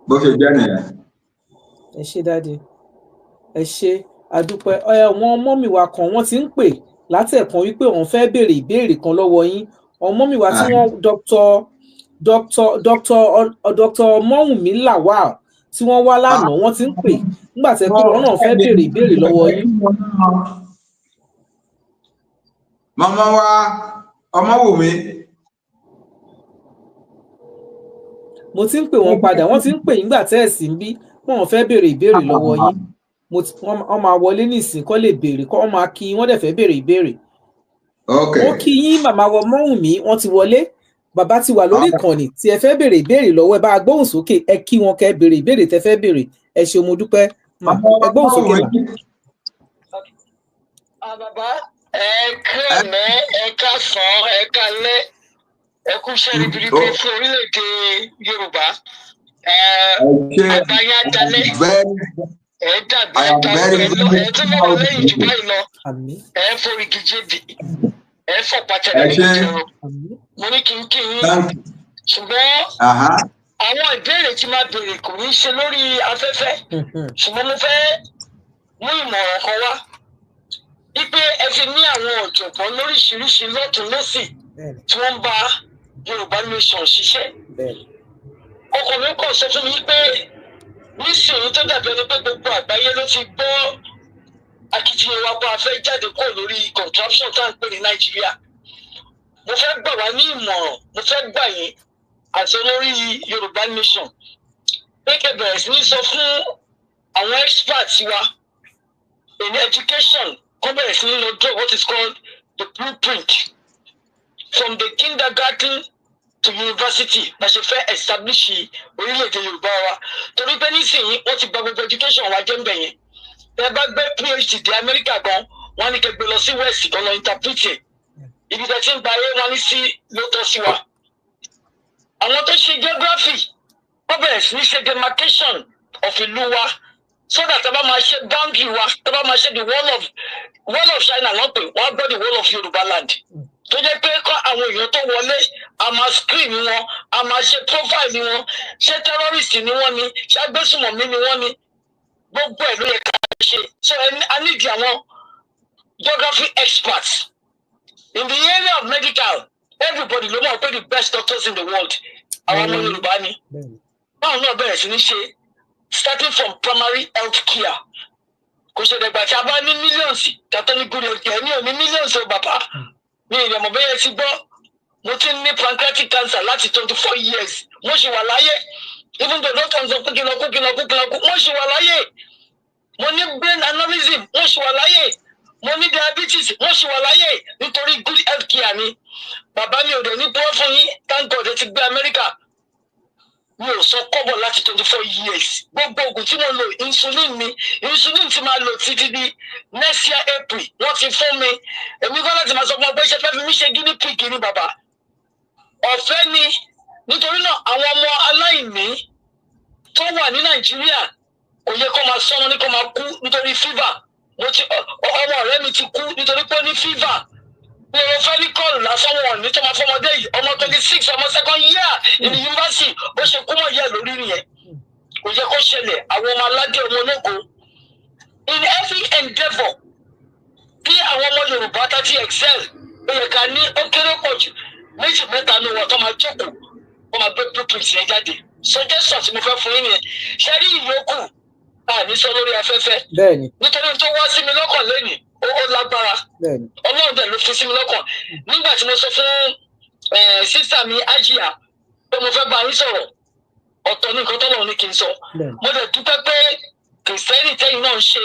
Bó ṣe jẹ́ nìyẹn. Ẹ ṣé daddy. Ẹ ṣé adúpẹ́. Àwọn ọmọ mi wa kan wọ́n ti ń pè látẹ̀kan wípé wọ́n fẹ́ béèrè ìbéèrè kan lọ́wọ́ yín. Ọmọ mi wa tí wọ́n Dr. Mọ́wùnmí Lawal tí wọ́n wá lánàá wọ́n ti ń pè nígbà tí wọ́n náà fẹ́ béèrè ìbéèrè lọ́wọ́ yín. Màmá wa Ọmọwùnmí. Mo ti ń pè wọ́n padà, wọ́n ti ń pè nígbà tẹ́ ẹ̀ sí ń bí wọ́n fẹ́ béèrè ìbéèrè lọ́wọ́ yín. Wọ́n máa wọlé nísìnyí kó lè béèrè, kó máa kí wọ́n dẹ̀ fẹ́ béèrè ìbéèrè. Ó kí yín màmá wa Mọ́wùnmí, wọ́n ti wọlé. Bàbá ti wà lórí ìkànnì tí ẹ fẹ́ béèrè ìbéèrè lọ́wọ́ ẹ bá gbóhùn sókè, ẹ kí wọn kẹ́ béèrè ìbéèrè tẹ́ fẹ́ béèrè. Ẹ ṣé mo dúpẹ́. Ẹ gbóhùn sókè mà. Bàbá ẹ kírẹ̀mẹ́, ẹ káàsán, ẹ kálẹ́, ẹ kú iṣẹ́ ribiribi fún orílẹ̀-èdè Yorùbá. Àgbáyé adalẹ́. Ẹ dàbí ẹ tún lọ́wọ́ lẹ́yìn jù báyìí lọ. Ẹ forí gíjébì. Ẹ fọ pàtàkì ẹ̀rọ. Mo ní kí n kí yín. Ṣùgbọ́n àwọn ìbéèrè tí máa béèrè kò ní ṣe lórí afẹ́fẹ́. Ṣùgbọ́n mo fẹ́ mú ìmọ̀ràn kan wá. Wípé ẹ fi ní àwọn ọ̀jọ̀gbọ́n lóríṣiríṣi lọ́tún lọ́sì tí wọ́n ń bá Yorùbá Nation ṣiṣẹ́. Ọkọ mi kàn sọ fún mi pé nísìnyí tó dàbí ẹni pé gbogbo àgbáyé ló ti gbọ́ akitiyan wa pa afẹ́ jáde kó lórí contraption tá à ń pè ní Nàìjíríà. Mo fẹ́ gbà wá ní ìmọ̀ràn, mo fẹ́ gbà yín àti olórí Yorùbá Nation pé kẹ́ bẹ̀rẹ̀ sí ní sọ fún àwọn experts wa in education kó bẹ̀rẹ̀ sí ní lọ draw what is called the blueprint from the kindergarten to university bá ṣe fẹ́ establish orílẹ̀-èdè Yorùbá wa torí pé nísìnyí wọ́n ti gba gbogbo education wa jẹ́ ń bẹ̀ yẹn. Tẹ́ bá gbé PhD dé Amẹ́ríkà gan wọ́n ní kẹ́ gbé lọ sí West kan lọ interpret ibi tẹ́ ti ń gba ayé wọn ní sí ló tọ́ sí wa. Àwọn tó ṣe geography wọ́n bẹ̀rẹ̀ sí ní ṣe demarcation of ìlú wa so that tẹ́ bá máa ṣe boundary wa tẹ́ bá máa ṣe the wall of China wọ́n pè wọ́n gbọ́ the wall of Yorùbá land tó jẹ́ pé kọ́ àwọn èèyàn tó wọlé a máa screen wọn a máa ṣe profile wọn ṣé terrorist ni wọ́n ni ṣé agbésùmọ̀mí ni wọ́n ni gbogbo ẹ̀ ló yẹ ká ṣe. So I need àwọn geography experts in the area of medical. Everybody ló mọ̀ pé the best doctors in the world àwọn ọmọ Yorùbá ni. Báwo náà bẹ̀rẹ̀ sí ní ṣe starting from primary health care kò ṣe dẹ̀gbà tí a bá ní mílíọ̀nsì tàtọ́ ní good health care ní òní mílíọ̀nsì ò bàbá mi ìrìn àmọ́ bẹ́yẹ ti gbọ́ mo ti ní pancreatic cancer láti 24 years mo ṣì wà láyé even though doctor sọ pé kí n lọ kú mo ṣì wà láyé mo ní brain aneurysm mo ṣì wà láyé mo ní diabetes mo ṣì wà láyé nítorí good health care ni bàbá mi ò dẹ̀ ní pọ́ fún yín thank God ẹ ti gbé Amẹ́ríkà mi ò sọ kọ́bọ̀ láti 24 years gbogbo oògùn tí mo lò insulin tí máa lò títí di next year April wọ́n ti fún mi èmi kọ́ láti máa sọ fún ọ pé ṣe fẹ́ fi mí ṣe guinea pig ní bàbá ọ̀fẹ́ ni nítorí náà àwọn ọmọ aláìní tó wà ní Nàìjíríà kò yẹ kó máa sọmọ ní kó máa kú nítorí fever ọmọ ọ̀rẹ́ mi ti kú nítorí pé ó ní fever ní ọ̀rọ̀ fẹ́líkọ́ọ̀lù lásán wọn ní tó máa fọmọdé yìí ọmọ 26 ọmọ second year in university ó ṣe kú mọ̀ yẹ lórí nìyẹn kò yẹ kó ṣẹlẹ̀ àwọn ọmọ aládé ọmọ ológo in every endeavour bí àwọn ọmọ Yorùbá tá ti excel ó yẹ ká ní ó kéré pọ̀ jù méjì mẹ́ta ní wọn tó máa jókòó wọn máa gbé blueprint yẹn jáde suggestion tí mo fẹ́ fún yín yẹn ṣe rí ìyókù ní sọ lórí afẹ́fẹ́ nítorí tó wá sí mi lọ́kàn lẹ́nìí ó lágbára Ọlọ́run dẹ̀ ló fi sí mi lọ́kàn nígbà tí mo sọ fún sísà mi Ajiya pé mo fẹ́ bá yín sọ̀rọ̀ ọ̀tọ̀ ní nǹkan tọ́lọ́run ní kí n sọ mo dẹ̀ dúpẹ́ pé kìrìsìtẹ́nì tẹ́yìn náà ń ṣe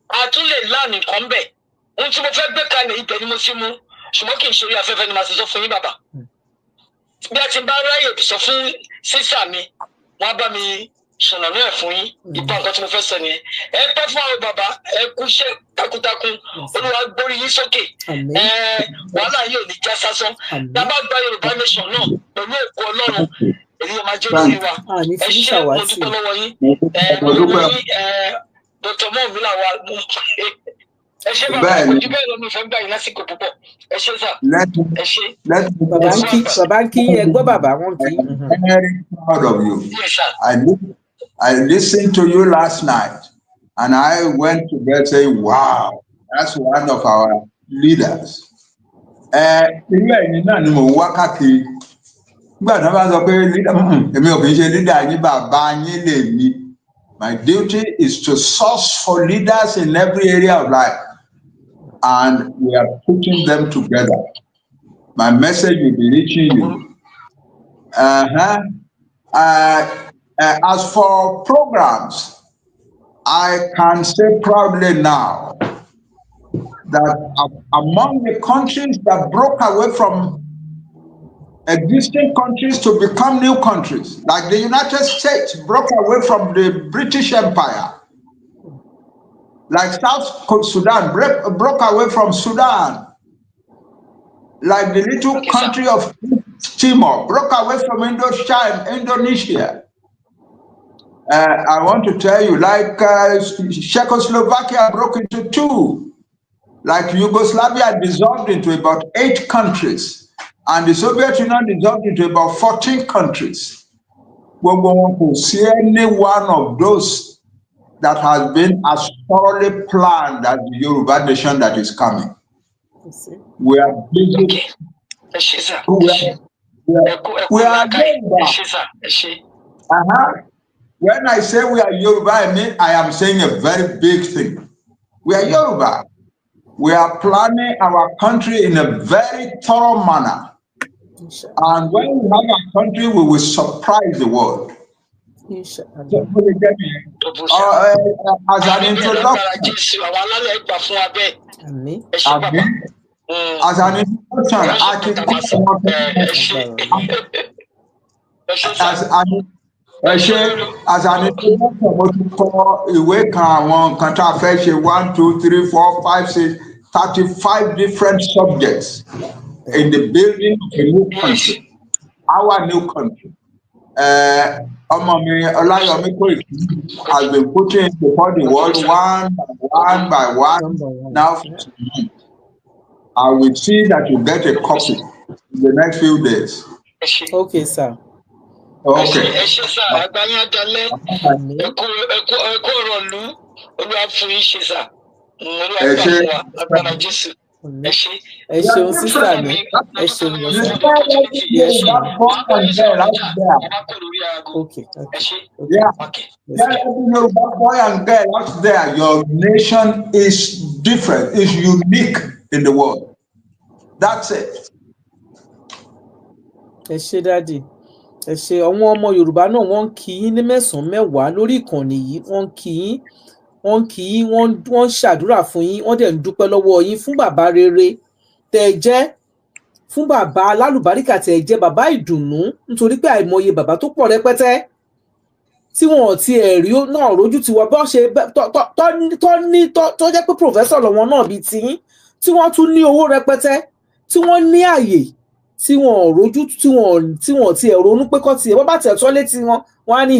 a tún lè láàmì kan bẹ̀ ohun tí mo fẹ́ gbé kalẹ̀ ibẹ̀ ni mo ti mú ṣùgbọ́n kì í ṣe orí afẹ́fẹ́ ni màá ti sọ fún yín bàbá bí a ti bá ráyè sọ fún sísà mi wọ́n á bá mi ṣọ̀nà náà fún yín ìgbà nǹkan tí mo fẹ́ sọ nìyẹn ẹ pẹ́ fún àwọn bàbá ẹ kú iṣẹ́ takuntakun Olúwa gbórí yín sókè wàhálà yìí ò ní já sásán dábà gba Yorùbá nation náà pẹ̀lú òkú Ọlọ́run èyí ọmọ ajé orí wa ẹ ṣe mo dúpẹ́ lọ́wọ́ yín mo dúpẹ́ Dr. mọ́ọ̀mí làwa ẹ ṣe bàbá ojú bẹ́ẹ̀ lọ́mọ ìfẹ́ gbà yín lásìkò púpọ̀ ẹ ṣe sà ẹ ṣe. bàbá ń kí ẹ gbọ́ bàbá wọn kì í. I'm very proud of you. Yes, sir. I listened to you last night and I went to bed saying, wow, that's one of our leaders. Ilé ẹ̀yin náà ni mò ń wá káàkiri. Nígbà tí wọ́n bá sọ pé èmi ò kì í ṣe leader yín bàbá yín lè mi. My duty is to source for leaders in every area of life. And we are putting them together. My message will be reaching you. As for programs, I can say proudly now that among the countries that broke away from existing countries to become new countries, like the United States broke away from the British Empire, like South Sudan broke away from Sudan, like the little country of Timor broke away from Indonesia. I want to tell you, like Czechoslovakia broke into two, like Yugoslavia dissolved into about 8 countries, and the Soviet Union dissolved into about 14 countries. We won't see any one of those that has been as thoroughly planned as the Yoruba nation that is coming. We are busy. We are Yoruba. When I say we are Yoruba, I mean I am saying a very big thing. We are Yoruba. We are planning our country in a very thorough manner. And when we have our country, we will surprise the world. As an introduction, ìwé kan àwọn nǹkan tá a fẹ́ ṣe 1, 2, 3, 4, 5, 6, 35 different subjects in the building of a new country, our new country. Ọmọ mi Ọláyọmí Kóìkì has been putting before the world one by one now. I will see that you get a copy in the next few days. Okay, sir. Okay. ẹ ṣeun sísà mi, ẹ ṣeun lọ́sà. Okay. Yeah. Tell every Yoruba boy and girl out there, your nation is different, is unique in the world. That's it. Ẹ ṣé dádì, ẹ ṣé. Àwọn ọmọ Yorùbá náà wọ́n ń kí yín ní mẹ́sàn-án mẹ́wàá lórí ìkànnì yìí, wọ́n ń kí yín, wọ́n ń ṣàdúrà fún yín, wọ́n dẹ̀ ń dúpẹ́ lọ́wọ́ yín fún bàbá rere tẹ́ ẹ jẹ́, fún bàbá alálùbáríkà tẹ́ ẹ jẹ́, bàbá ìdùnnú, nítorí pé àìmọye bàbá tó pọ̀ rẹpẹtẹ tí wọn ò ti ẹ̀rí náà rójú tiwọn bọ́ ṣe tó jẹ́ pé pòfẹ́sọ̀ lọ́wọ́ náà bíi tiyín, tí wọ́n tún ní owó rẹpẹtẹ, tí wọ́n ní àyè, tí wọn ò rójú, tí wọn ti ẹ̀ ronú pé kọ́ tiẹ̀ wọ́n bá tẹ̀ tọ́ létí wọn, wọ́n á ní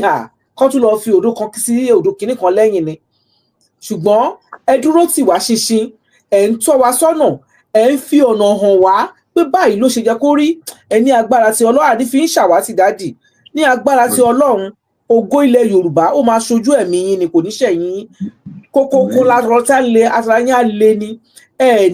kọ́ tún lọ fi òdo kan sí òdo kìíní kan lẹ́yìn ni. Ṣùgbọ́n ẹ dúró tì wá ṣinṣin, ẹ̀ ń tọ́ wa sọ́nà, ẹ̀ ń fi ọ̀nà hàn wá pé báyìí ló ṣe jẹ́ kó rí. Ẹ ní agbára tí Ọlọ́run àdí fi ń ṣàwátì dádì, ní agbára tí Ọlọ́run, ògo ilẹ̀ Yorùbá ó máa ṣojú ẹ̀mí yín ni, kò ní ṣẹ̀yìn yín. Kókó lárọ́tà lé aṣááyá lé ni, ẹ̀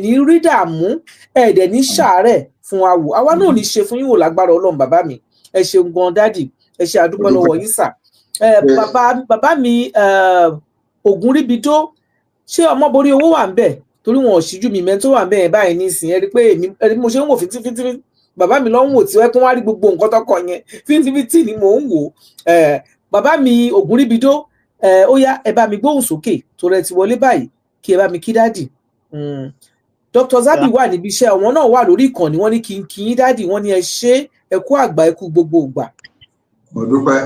ní rí dààmú, ẹ̀ dẹ̀ ní ṣàárẹ̀ fún wa wò. Àwa náà ò ní ṣe fún yín wò lágbára Ọlọ́run bàbá mi. Ẹ ṣeun gan dádì, ẹ ṣe àdúpẹ́ lọ́wọ́ yín sà. Bàbá mi Ògúnríbidó, ṣé Ọmọborí Owó wà ń bẹ̀? Torí wọn ò ṣíjú mi mẹ́tò wà ń bẹ̀ báyìí nísìnyí. Ẹ rí pé èmi mo ṣe ń wò fíntífíntífín, bàbá mi ló ń wò tí wọ́n kún wá rí gbogbo nǹkan tọkọ yẹn, fíntífíntì ni mò ń wò. Bàbá mi Ògúnríbidó, ó yá ẹ bá mi gbóhùn sókè torí ẹ ti wọlé báyìí, kí ẹ bá mi kí dádì. Dr. Zabby wà níbi iṣẹ́, àwọn náà wà lórí ìkànnì, wọ́n ní kí n kí yín dádì, wọ́n ní ẹ ṣé, ẹ kú àgbà, ẹ kú gbogbo ìgbà. Mo dúpẹ́.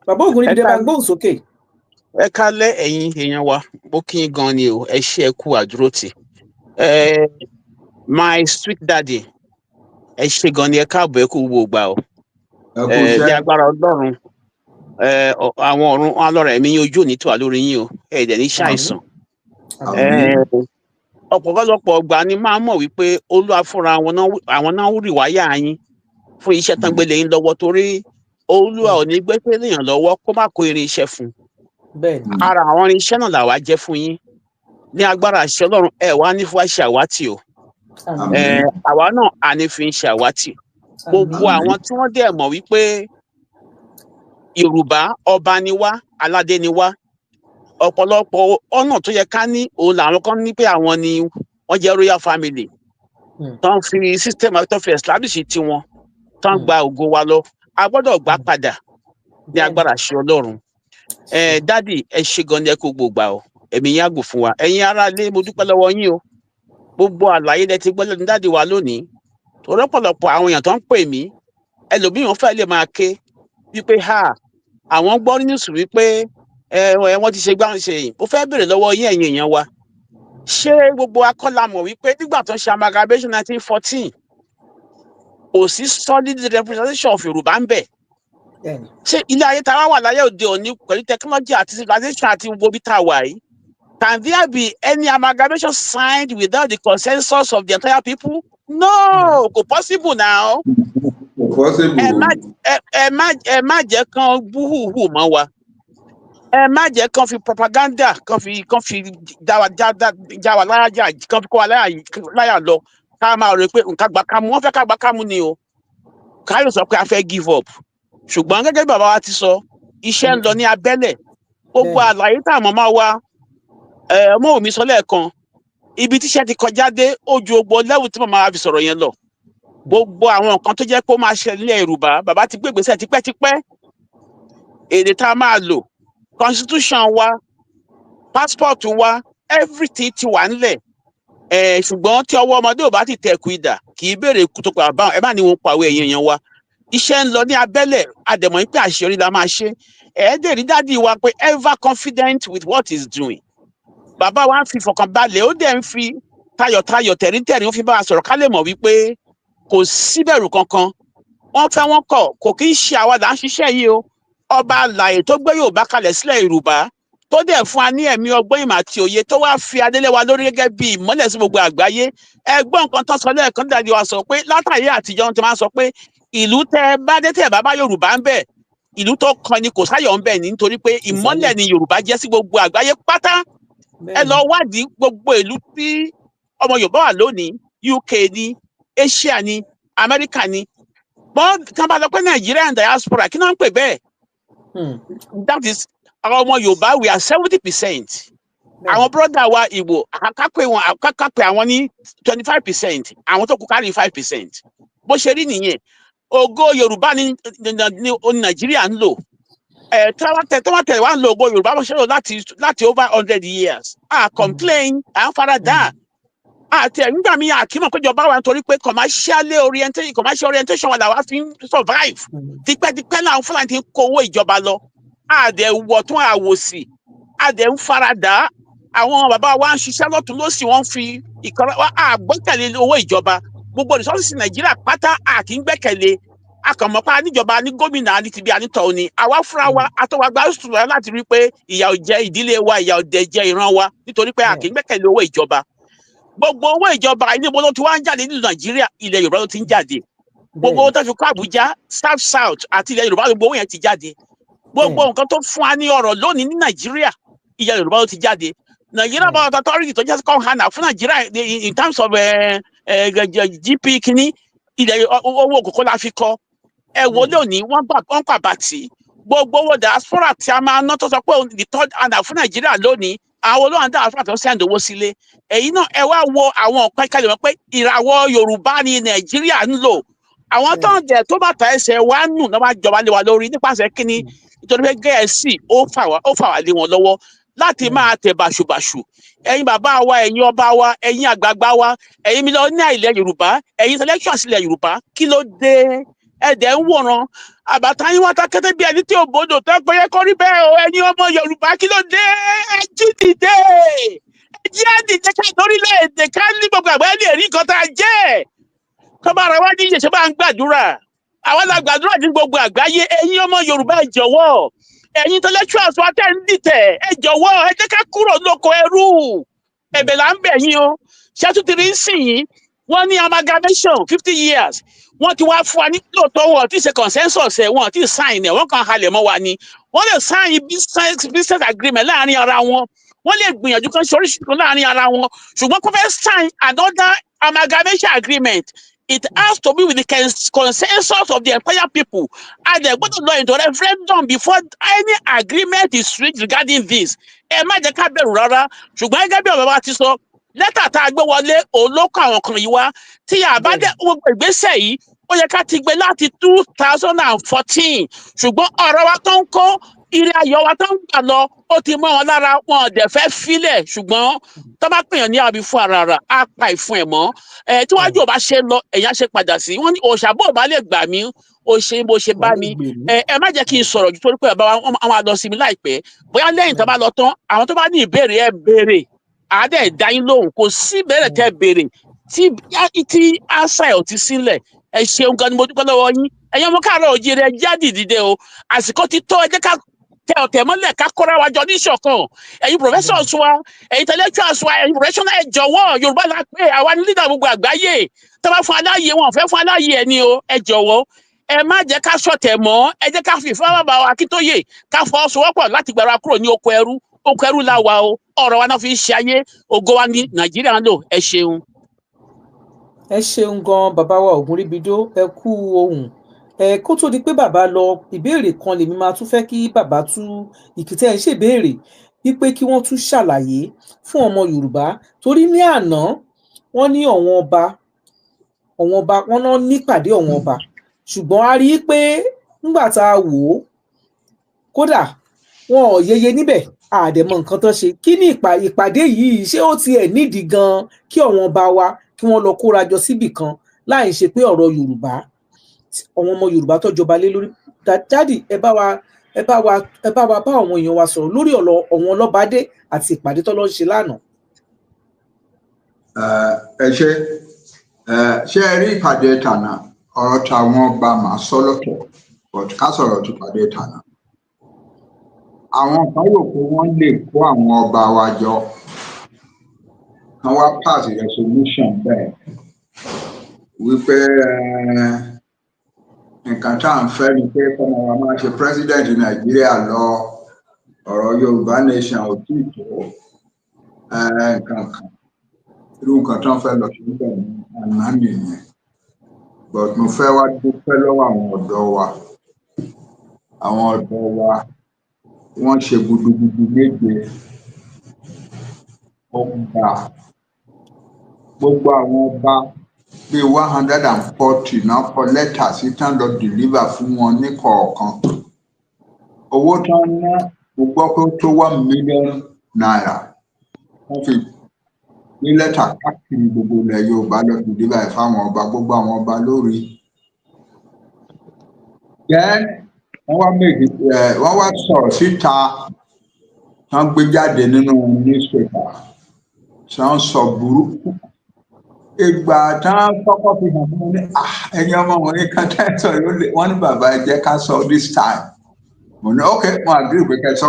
Bàbá Ògúnríbidó bá ń gbóhùn sókè. Ẹ kálẹ́ ẹ̀yin èèyàn wa, bó kí n gan ni o, ẹ ṣé, ẹ kú àdúrótì. My sweet daddy, ẹ ṣé gan ni, ẹ káàbọ̀, ẹ kú gbogbo ìgbà o. Ní agbára Ọlọ́run, àwọn ọ̀run alọ́rẹ̀ mi yín, ojú òní tó wà lórí yín o, ẹ dẹ̀ ní ṣàìsàn. Ọ̀pọ̀lọpọ̀ ọgbà ni máa mọ̀ wípé Olúwa fúnra àwọn náà rí wáyà yín fún iṣẹ́ tán gbélé yín lọ́wọ́, torí Olúwa ò ní gbé pé léèyàn lọ́wọ́ kó má kó irin iṣẹ́ fún un. Ara àwọn irinṣẹ́ náà làwa jẹ́ fún yín. Ní agbára àṣẹ Ọlọ́run, ẹ wá ní fún wa ṣe àwátì o. Àwa náà à ní fi ń ṣe àwátì. Gbogbo àwọn tí wọ́n dẹ̀ mọ̀ wípé Yorùbá ọba ni wá, aládé ni wá, ọ̀pọ̀lọpọ̀ ọ̀nà tó yẹ ká ní òun làwọn kan ní pé àwọn ni wọ́n jẹ́ royal family, tán fi system tó fi establish tiwọn, tán gba ògo wa lọ, a gbọ́dọ̀ gbà padà ní agbára àṣẹ Ọlọ́run. Dádì, ẹ ṣé gan ni, ẹ kú gbogbo gbà o, ẹ̀mí yín á gùn fún wa. Ẹ̀yin ará ilé, mo dúpẹ́ lọ́wọ́ yín o. Gbogbo àlàyé lẹ ti gbọ́ lẹ́nu dádì wa lónìí. Torí ọ̀pọ̀lọpọ̀ àwọn èèyàn tó ń pè mí, ẹlòmíràn fẹ́ lè máa ké wípé àwọn gbọ́ nínú sùn wípé wọ́n ti ṣe gbáhùn ṣe yìí. Mo fẹ́ bèrè lọ́wọ́ yín ẹ̀yin èèyàn wa, ṣé gbogbo akọ́lá mọ̀ wípé nígbà tó ń ṣe amalgamation 1914 kò sí solid representation of Yorùbá ń bẹ̀? Ṣé ilé ayé tá a wà láyé òde òní pẹ̀lú technology àti civilization àti gbogbo bí tá a wà yìí, can there be any amalgamation signed without the consensus of the entire people? No, kò possible now. Ẹ má jẹ́ kán búhùhù mọ́ wa. Ẹ má jẹ́ kán fi propaganda kán fi já wa láyà, kán fi kó wa láyà lọ, ká máa rò pé nǹkan gbà kámú, wọ́n fẹ́ ká gbà kámú ni o. Káyọ̀ sọ pé a fẹ́ give up. Ṣùgbọ́n gẹ́gẹ́ bí bàbá wa ti sọ, iṣẹ́ ń lọ ní abẹ́lẹ̀. Gbogbo àlàyé tá àmọ́ máa wá, ọmọ òmí sọ lẹ́ẹ̀kan, ibi tíṣẹ́ ti kọjá dé, ó ju gbogbo lẹ́wù tí màmá wa fi sọ̀rọ̀ yẹn lọ. Gbogbo àwọn nǹkan tó jẹ́ pé ó máa ṣẹlẹ̀ ní Yorùbá, bàbá ti gbé ìgbésẹ̀ tipẹ́tipẹ́. Èdè tá a máa lò, constitution wa, passport wa, everything ti wà nílẹ̀. Ṣùgbọ́n tí ọwọ́ ọmọdé ò bá ti tẹ̀kù idà, kì í béèrè kú tó pa bá ẹ má ní wọn pàwé ẹ̀yìn èèyàn wa. Iṣẹ́ ń lọ ní abẹ́lẹ̀, àdẹ̀mọ̀ pé àṣeyọrí la máa ṣe. Ẹ̀ẹ́dẹ̀rí dádì wa pé ever confident with what he's doing. Bàbá wa ń fi ìfọ̀kànbalẹ̀, ó dẹ̀ ń fi tayọ̀tayọ̀ tẹ̀ríntẹ̀rín ó fi bá wa sọ̀rọ̀ ká lè mọ̀ wípé kò síbẹ̀rù kankan. Wọ́n fẹ́ wọ́n kọ̀, kò kí ń ṣe àwa là ń ṣiṣẹ́ yìí o. Ọba àlàyé tó gbé Yorùbá kalẹ̀ sílẹ̀ Yorùbá, tó dẹ̀ fún wa ní ẹ̀mí ọgbọ́n ìmọ̀ àti òye, tó wá fi adélé wa lórí gẹ́gẹ́ bí ìmọ́lẹ̀ sí gbogbo àgbáyé. Ẹgbọ́n nǹkan tán sọ lẹ́ẹ̀kan dàdí wa sọ pé látàrí àtijọ́ wọn ti máa ń sọ pé ìlú tẹ bá dé tẹ bàbá Yorùbá ń bẹ, ìlú tó kan ni kò sáyọ̀ ń bẹ nítorí pé ìmọ́lẹ̀ ni Yorùbá jẹ́ sí gbogbo àgbáyé pátá. ẹ lọ wádìí gbogbo ìlú tí ọmọ Yorùbá wà lónìí, UK ní, Asia ní, America ní. Bọ́n tí wọ́n bá lọ pé Nigerian diaspora kí náà ń pè bẹ́ẹ̀? That is, àwọn ọmọ Yorùbá we are 70%. Àwọn brother wa Igbo kápẹ́ àwọn ní 25%, àwọn tó kù kárí 5%. Bó ṣe rí nìyẹn. Ògo Yorùbá ní Nàìjíríà ń lò. Tọ́wọ́tẹ̀ wá ń lo ògo Yorùbá bó ṣe lò láti over 100 years. Complain, faradà. Àti nígbà míì àkímọ̀ péjọba wa nítorí pé commercial orientation wà làwa fi ń survive. Tipẹ́tipẹ́ náà Fúlàní ti ń kó owó ìjọba lọ. Àdẹ̀wọ̀ tún àwòsì. Àdẹ̀ ń faradà. Àwọn bàbá wa ń ṣiṣẹ́ lọ́tún lósì wọ́n fi àgbẹ́kẹ̀lé owó ìjọba. Gbogbo resources Nàìjíríà pátá àkí ń gbẹ́kẹ̀lé. Akànmọ́pá níjọba ní gómìnà ní tìbí ànítọ̀ ni. Àwa fúnra wa àtọwàgbà sùn láti rí pé ìyà ò jẹ ìdílé wa, ìyà ò dẹ̀ jẹ ìran wa nítorí pé àkí ń gbẹ́kẹ̀lé owó ìjọba. Gbogbo owó ìjọba ilé ìbò ló ti wá ń jáde nínú Nàìjíríà, ilẹ̀ Yorùbá ló ti ń jáde. Gbogbo owó tó fi kọ́ Àbújá, South àti ilẹ̀ Yorùbá gbogbo owó yẹn ti jáde. Gbogbo nǹkan tó fún wa ní ọrọ̀ lónìí ní Nàìjíríà, ilẹ̀ Yorùbá ló ti jáde. Nigeria Power Authority tó jẹ́ kọ́ hànà fún Nàìjíríà in terms of GP kìíní, ilẹ̀ owó òkòkò la fi kọ́. Ẹ wo lónìí wọ́n pàbàtì. Gbogbo owó diaspora tí a máa ná tó sọ pé the third hànà fún Nàìjíríà lónìí, àwọn olóhàn diaspora tó ń send owó sílé. Èyí náà ẹ wá wo àwọn ọ̀pẹ́ kálí wọn pé ìràwọ̀ Yorùbá ni Nàìjíríà ń lò. Àwọn tó ń jẹ tó bàtà ẹsẹ̀ wa nù náà máa jọba lé wa lórí nípasẹ̀ kíní nítorí pé Gẹ̀ẹ́sì ó fà wá lé wọn lọ́wọ́ láti máa tẹ̀ bàṣubàṣu. Ẹ̀yin bàbá wa, ẹ̀yin ọba wa, ẹ̀yin àgbààgbà wa, ẹ̀yin mílíọ̀nìyà ilẹ̀ Yorùbá, ẹ̀yin intellectuals ilẹ̀ Yorùbá, kí ló dé? Ẹ̀dẹ̀ ń wòran. Àbàtà yín wọ́n ta kété bí ẹni tí ò bodò tó pé yẹ kó rí bẹ́ẹ̀ o, ẹ̀yin ọmọ Yorùbá, kí ló dé? Ẹ jí dìde. Ẹ jí àdìjẹ ká lórílẹ̀-èdè ká ní gbogbo àgbáyé lè rí nǹkan tá a jẹ́. Kọ́ba ara wa ní ìṣẹ̀ṣẹ̀ bá ń gbàdúrà. Àwọn àgbàdúrà ní gbogbo àgbáyé, ẹ̀yin ọmọ Yorùbá ẹ jọ̀wọ́. Ẹ̀yin intellectuals wa tẹ́ ń dìtẹ̀, ẹ jọ̀wọ́ ẹ jẹ́ ká kúrò lóko ẹrú. Ẹ̀bẹ̀ là ń bẹ̀ yín o. Ṣé tún ti rí ń sìn yín? Wọ́n ní amalgamation 50 years. Wọ́n ti wá fún wa ní lóòótọ́ wọ́n ti ṣe consensus ẹ̀, wọ́n ti sign ẹ̀, wọ́n kàn halẹ̀ mọ́ wa ni. Wọ́n lè sign business agreement láàrin ara wọn. Wọ́n lè gbìyànjú kan ṣe oríṣiríṣi láàrin ara wọn. Ṣùgbọ́n kó fẹ́ sign another amalgamation agreement. It has to be with the consensus of the entire people. And they want to go into referendum before any agreement is reached regarding this. Ẹ má jẹ́ ká bẹ̀rù rárá. Ṣùgbọ́n gẹ́gẹ́ bí ọ̀rọ̀ wa ti sọ, lẹ́tà tá a gbé wọlé olóko àwọn kan yìí wá. Tí a bá dé gbogbo ìgbésẹ̀ yìí, ó yẹ ká ti gbé láti 2014. Ṣùgbọ́n ọ̀rọ̀ wa tó ń kó ire ayọ̀ wa tó ń gbà lọ, ó ti mọ́ wọn lára, wọn ò dẹ̀ fẹ́ filẹ̀. Ṣùgbọ́n tó bá pèèyàn ní àbí fún ara á pa ìfun ẹ̀ mọ́. Tí wájú ò bá ṣe lọ, ẹ̀yà ṣe padà sí. Wọ́n ní òṣàbò ò bá lè gbà mí, ó ṣe bó ṣe bá mi. Ẹ má jẹ́ kí n sọ̀rọ̀ jù torí pé bàbá wa wọ́n máa lọ sí mi láìpẹ́. Bóyá lẹ́yìn tó bá lọ tán, àwọn tó bá ní ìbéèrè ẹ béèrè. Àádẹ́ ìdá yín lóhùn, kò sí ìbéèrè tẹ́ béèrè tí àṣà ẹ̀ ò ti sílẹ̀. Ẹ ṣeun gan ni mo dúpẹ́ lọ́wọ́ yín. Ẹ̀yin ọmọ káàárọ̀ oòjíire ẹ jáde dìde o. Àsìkò ti tó, ẹ jẹ́ ká tẹ ọ̀tẹ̀ mọ́lẹ̀ ká kóra wa jọ ní ìṣọ̀kan. Ẹ̀yin professors wa, ẹ̀yin intellectuals wa, ẹ̀yin professional ẹ jọ̀wọ́ Yorùbá la pé àwa ní leader gbogbo àgbáyé. Tó bá fún aláyè wọn fẹ́ fún aláyè ẹni o, ẹ jọ̀wọ́. Ẹ má jẹ́ ká ṣọ̀tẹ̀ mọ́, ẹ jẹ́ ká fi ìfẹ́ bàbá wa Akintoye ká fọwọ́sowọ́pọ̀ láti gbára kúrò ní oko ẹrú. Oko ẹrú la wa o. Ọ̀rọ̀ wa náà fi ń ṣe ayé, ògo wa ní Nàìjíríà ń lò. Ẹ ṣeun. Ẹ ṣeun gan bàbá wa Ògúnríbidó, ẹ kú ohùn. Kó tó di pé bàbá lọ, ìbéèrè kan lèmi máa tún fẹ́ kí bàbá tú ìkìtẹ́ ẹ̀ ń ṣèbéèrè wípé kí wọ́n tún ṣàlàyé fún ọmọ Yorùbá torí ní àná wọ́n ní ọ̀wọ́n ọba wọ́n náà nípàdé ọ̀wọ́n ọba ṣùgbọ́n a rí i pé nígbà tá a wò ó kódà wọn ò yeye níbẹ̀ àdẹ̀mọ̀ nǹkan tó ṣe kí ní ìpàdé yìí ṣé ó tiẹ̀ nídìí gan kí ọ̀wọ́n ọba wa kí wọ́n lọ kóra jọ síbì kan láì ṣe pé ọ̀rọ̀ Yorùbá àwọn ọmọ Yorùbá tó jọba lé lórí. Dádì ẹ bá wa bá àwọn èèyàn wa sọ̀rọ̀ lórí ọ̀rọ̀ ọ̀wọ́n ọlọ́bàdé àti ìpàdé tó lọ ṣe lánàá. Ẹ ṣe ẹ rí ìpàdé tànà ọ̀rọ̀ táwọn ọba máa sọ lọ́tọ̀ but ká sọ̀rọ̀ tó pàdé tànà. Àwọn kan rò pé wọ́n lè kó àwọn ọba wa jọ kan wá pass resolution bẹ́ẹ̀ wípé nǹkan tá à ń fẹ́ ni pé kọ́mọ wa máa ṣe president Nàìjíríà lọ ọ̀rọ̀ Yorùbá nation ò tí ì tó kankan irú nǹkan tó ń fẹ́ lọ sí níbẹ̀ ní àná nìyẹn but mo fẹ́ wá dúpẹ́ lọ́wọ́ àwọn ọ̀dọ́ wa wọ́n ṣe gudugudu méje ọba gbogbo àwọn ọba bíi 140 náà kọ lẹ́tà sí tán lọ deliver fún wọn ní kọ̀ọ̀kan owó tán ná mo gbọ́ pé ó tó 1 million naira wọ́n fi ní lẹ́tà káàkiri gbogbo ilẹ̀ Yorùbá lọ deliver fáwọn ọba gbogbo àwọn ọba lórí. Then wọ́n wá sọ̀rọ̀ síta tán gbé jáde nínú newspaper tán sọ burúkú ìgbà tán kọ́kọ́ fi hàn mí ní ẹ̀yin ọmọ wọn ní kan tẹ́ sọ wọ́n ní bàbá ẹ jẹ́ ká sọ this time mo ní ok mo agree pé kẹ́ sọ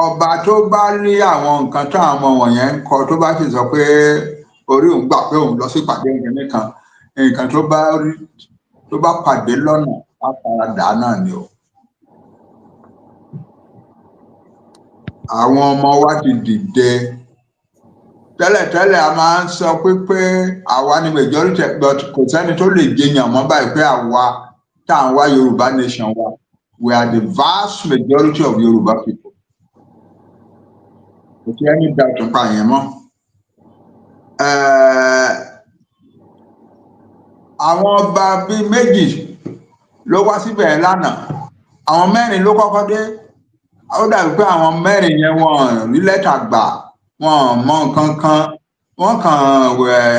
ọba tó bá rí àwọn nǹkan tó àwọn ọmọ wọ̀nyẹn ń kọ tó bá sì sọ pé orí òun gbà pé òun lọ sí ìpàdé nǹkan tó bá rí tó bá pàdé lọ́nà á faradà náà ni o. Àwọn ọmọ wa ti dìde tẹ́lẹ̀tẹ́lẹ̀ a máa ń sọ pé àwa ni majority but kò sẹ́ni tó lè jiyàn mọ́ báyìí pé àwa tá à ń wá Yorùbá nation wa we are the vast majority of Yorùbá people. Kò sí ẹni doubt nípa yẹn mọ́. Àwọn ọba bíi méjì ló wá síbẹ̀ lánàá àwọn mẹ́rin ló kọ́kọ́ dé ó dàbí pé àwọn mẹ́rin yẹn wọ́n rí lẹ́tà gbà wọ́n mọ nǹkan kan wọ́n kàn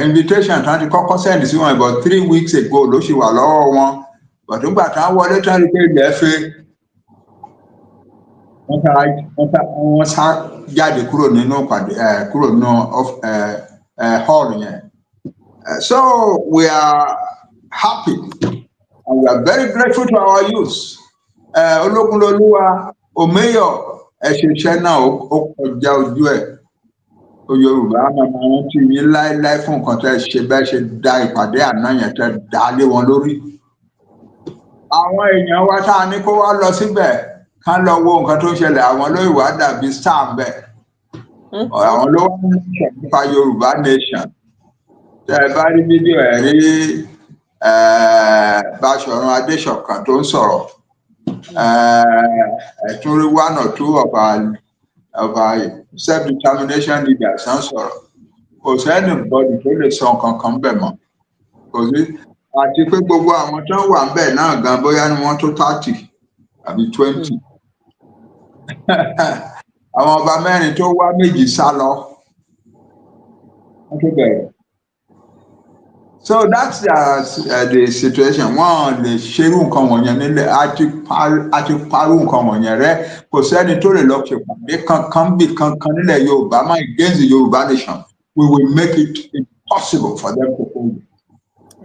invitation tán ti kọ́kọ́ send sí wọn about 3 weeks ago ló ṣì wà lọ́wọ́ wọn but nígbà tán wọlé tán rí pé ilẹ̀ fẹ́ wọ́n sá jáde kúrò nínú hall yẹn. So we are happy and we are very grateful to our youth. Ológunlolúwa Omeyo ẹ̀ṣẹ̀ṣẹ̀ náà ó kọjá ojú ẹ̀. Yorùbá màmá wọn ti yín láéláé fún nǹkan tẹ́ ṣe bẹ́ẹ̀ ṣe da ìpàdé àná yẹn tẹ́ dá lé wọn lórí. Àwọn èèyàn wa tá a ní kó wá lọ síbẹ̀ ká lọ wo nǹkan tó ṣẹlẹ̀ àwọn ló ìwà dàbí star bẹ́ẹ̀. Àwọn ló wá ń sọ nípa Yorùbá nation. Tẹ́ ẹ bá rí fídíò ẹ̀ rí Báṣọ̀run Adéṣọ̀kan tó ń sọ̀rọ̀. Ẹ̀tún rí 1 or 2 of our self-determination leaders ń sọ̀rọ̀. Kò sẹ́ni bọ́dì tó lè sọ nǹkan kan bẹ̀ mọ́. Kò sí àti pé gbogbo àwọn tó wà ń bẹ̀ náà gan bóyá ni wọ́n tó 30 àbí 20. Àwọn ọba mẹ́rin tó wá méjì sá lọ. Wọ́n tó bẹ̀rẹ̀. So that's the situation. Wọ́n lè ṣerú nǹkan wọ̀nyẹn nílẹ̀ àti parú nǹkan wọ̀nyẹn rẹ́ kò sẹ́ni tó lè lọ ṣèpàdé kankan bí kankan nílẹ̀ Yorùbá máa against the Yorùbá nation. We will make it impossible for them to hold it.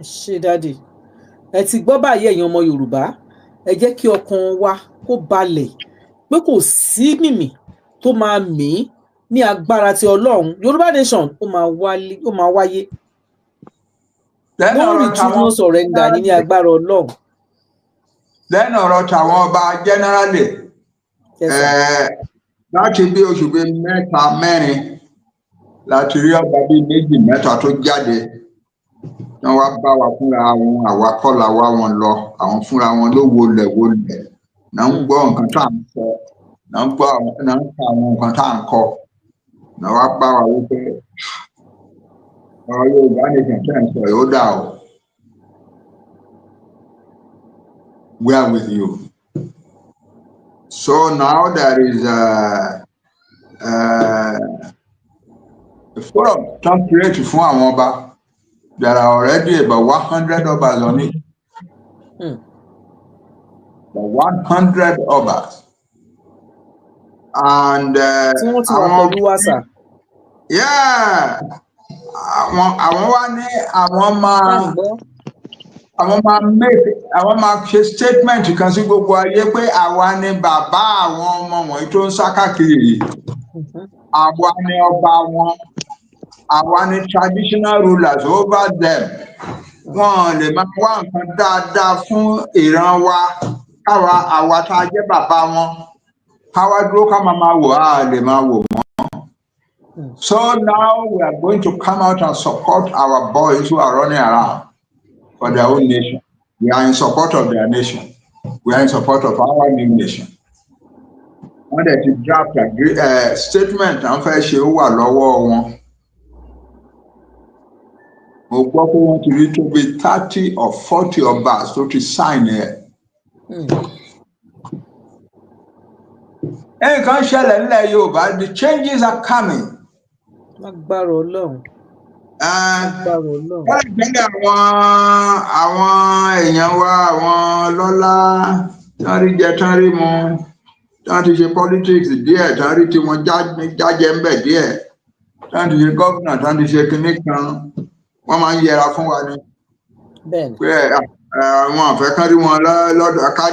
Ṣé dáàdì ẹ ti gbọ́ báyìí ẹ̀yin ọmọ Yorùbá ẹ jẹ́ kí ọkàn wa kó balẹ̀ pé kò sí mímì tó máa mì ní agbára ti Ọlọ́run Yorùbá nation ó máa wáyé. No retreat, no surrender ní agbára Ọlọ́run. Lẹ́nu ọ̀rọ̀ tàwọn ọba generally láti bí oṣù bíi 3-4 láti rí ọba bíi 2-3 tó jáde wọ́n wá bá wa fúnra wọn àwa kọ́ la wá wọn lọ àwọn fúnra wọn ló wọlẹ̀ náà ń gbọ́ nǹkan tá à ń sọ náà ń ka àwọn nǹkan tá à ń kọ náà wá bá wa wípé ọ̀rọ̀ Yorùbá nation tẹ́ ń sọ yóò dà o. We are with you. So now there is a forum create fún àwọn ọba. There are already about 100 obas on it. About 100 obas. And àwọn wá ní àwọn máa ṣe statement kan sí gbogbo ayé pé àwa ni bàbá àwọn ọmọ wọ̀nyí tó ń sá káàkiri yìí àwa ni ọba wọn àwa ni traditional rulers over them wọn lè máa wá nǹkan dáadáa fún ìran wa àwa tá a jẹ́ bàbá wọn Power dúró ká máa wò á lè máa wò mọ́. So now we are going to come out and support our boys who are running around for their own nation. We are in support of their nation. We are in support of our new nation. Wọ́n dẹ̀ ti draft a statement àwọn fẹ́ ṣe ó wà lọ́wọ́ wọn. Mo gbọ́ pé wọ́n ti rí tó bí 30 or 40 ọba tó ti sign ẹ̀. Nǹkan ṣẹlẹ̀ nílẹ̀ Yorùbá, the changes are coming. Lágbára Ọlọ́run. Lágbára Ọlọ́run. Wọ́n lè gbẹ́lẹ̀ àwọn èèyàn wa, àwọn lọ́lá, tán rí jẹ tán rí mu, tán ti ṣe politics díẹ̀, tán rí tí wọ́n jájẹ ń bẹ̀ díẹ̀, tán ti ṣe gómìnà, tán ti ṣe kinní kan, wọ́n máa ń yẹra fún wa ni. Bẹ́ẹ̀ni. Pé àwọn àfẹ́ kán rí wọn lọ́dọ̀ kán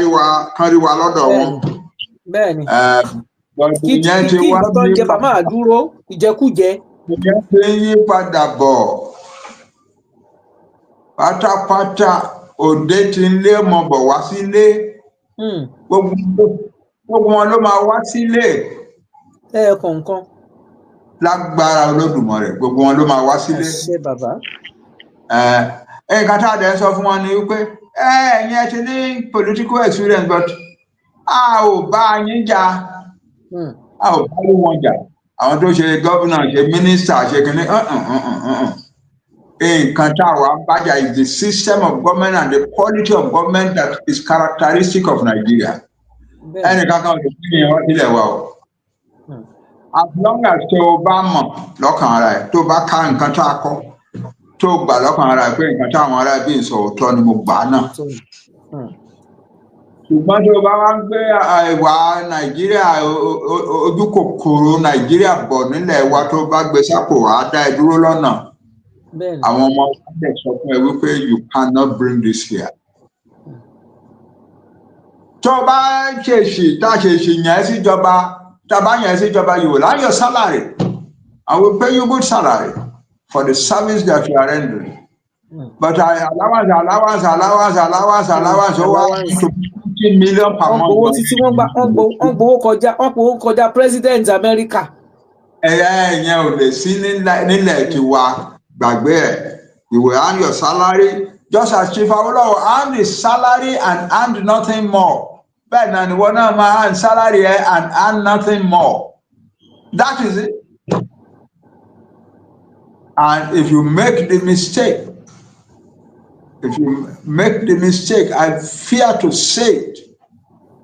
rí wa lọ́dọ̀ wọn. Bẹ́ẹ̀ni. Kí nǹkan tó ń jẹ bàbá àdúró ìjẹkújẹ. Ìyẹn ti ń yí padà bọ̀ pátápátá, òde ti ń lé ọmọ bọ̀ wá sílé. Gbogbo wọn ló máa wá sílé. Kọ̀ọ̀kan. Lágbára Olódùmarè, gbogbo wọn ló máa wá sílé. Àṣẹ bàbá. Nǹkan tá a dẹ̀ sọ fún wọn ni wípé ẹ̀yin ẹ ti ní political experience but a ò bá yín jà, a ò bá wọn jà. Àwọn tó ṣe gómìnà, ṣe mínísítà, ṣe kìíní. Nǹkan tá a wà bájà is the system of government and the quality of government that is characteristic of Nigeria. Ẹnìkan kan ò lè fi ìyẹn wá sílẹ̀ wa o. As long as tó o bá mọ̀ lọ́kàn ara ẹ̀, tó o bá ká nǹkan tá a kọ́, tó o gbà lọ́kàn ara ẹ̀ pé nǹkan táwọn ará bí sọ òótọ́ ni mo gbà á náà. Ṣùgbọ́n tó o bá wá ń gbé ìwà Nàìjíríà, ojú kòkòrò Nàìjíríà bọ̀ nílẹ̀ wa, tó o bá gbé sápò á dá ẹ dúró lọ́nà. Àwọn ọmọ ọ̀sẹ̀ sọ fún ẹ wípé you cannot bring this here. Tó o bá ṣèṣì, tá a ṣèṣì yẹn síjọba, tá a bá yẹn síjọba, you will earn your salary. I will pay you good salary for the service that you are rendering. But allowance, ó wá to 50 million per month. Owó títí wọ́n gbowó kọjá President America. Ìyẹn ò lè sí nílẹ̀ tiwa, gbàgbé ẹ̀. You will earn your salary just as Chief Awolowo earn his salary and earn nothing more. Bẹ́ẹ̀ náà ni wọ́n náà máa earn salary and earn nothing more. That is it. And if you make the mistake, I fear to say it,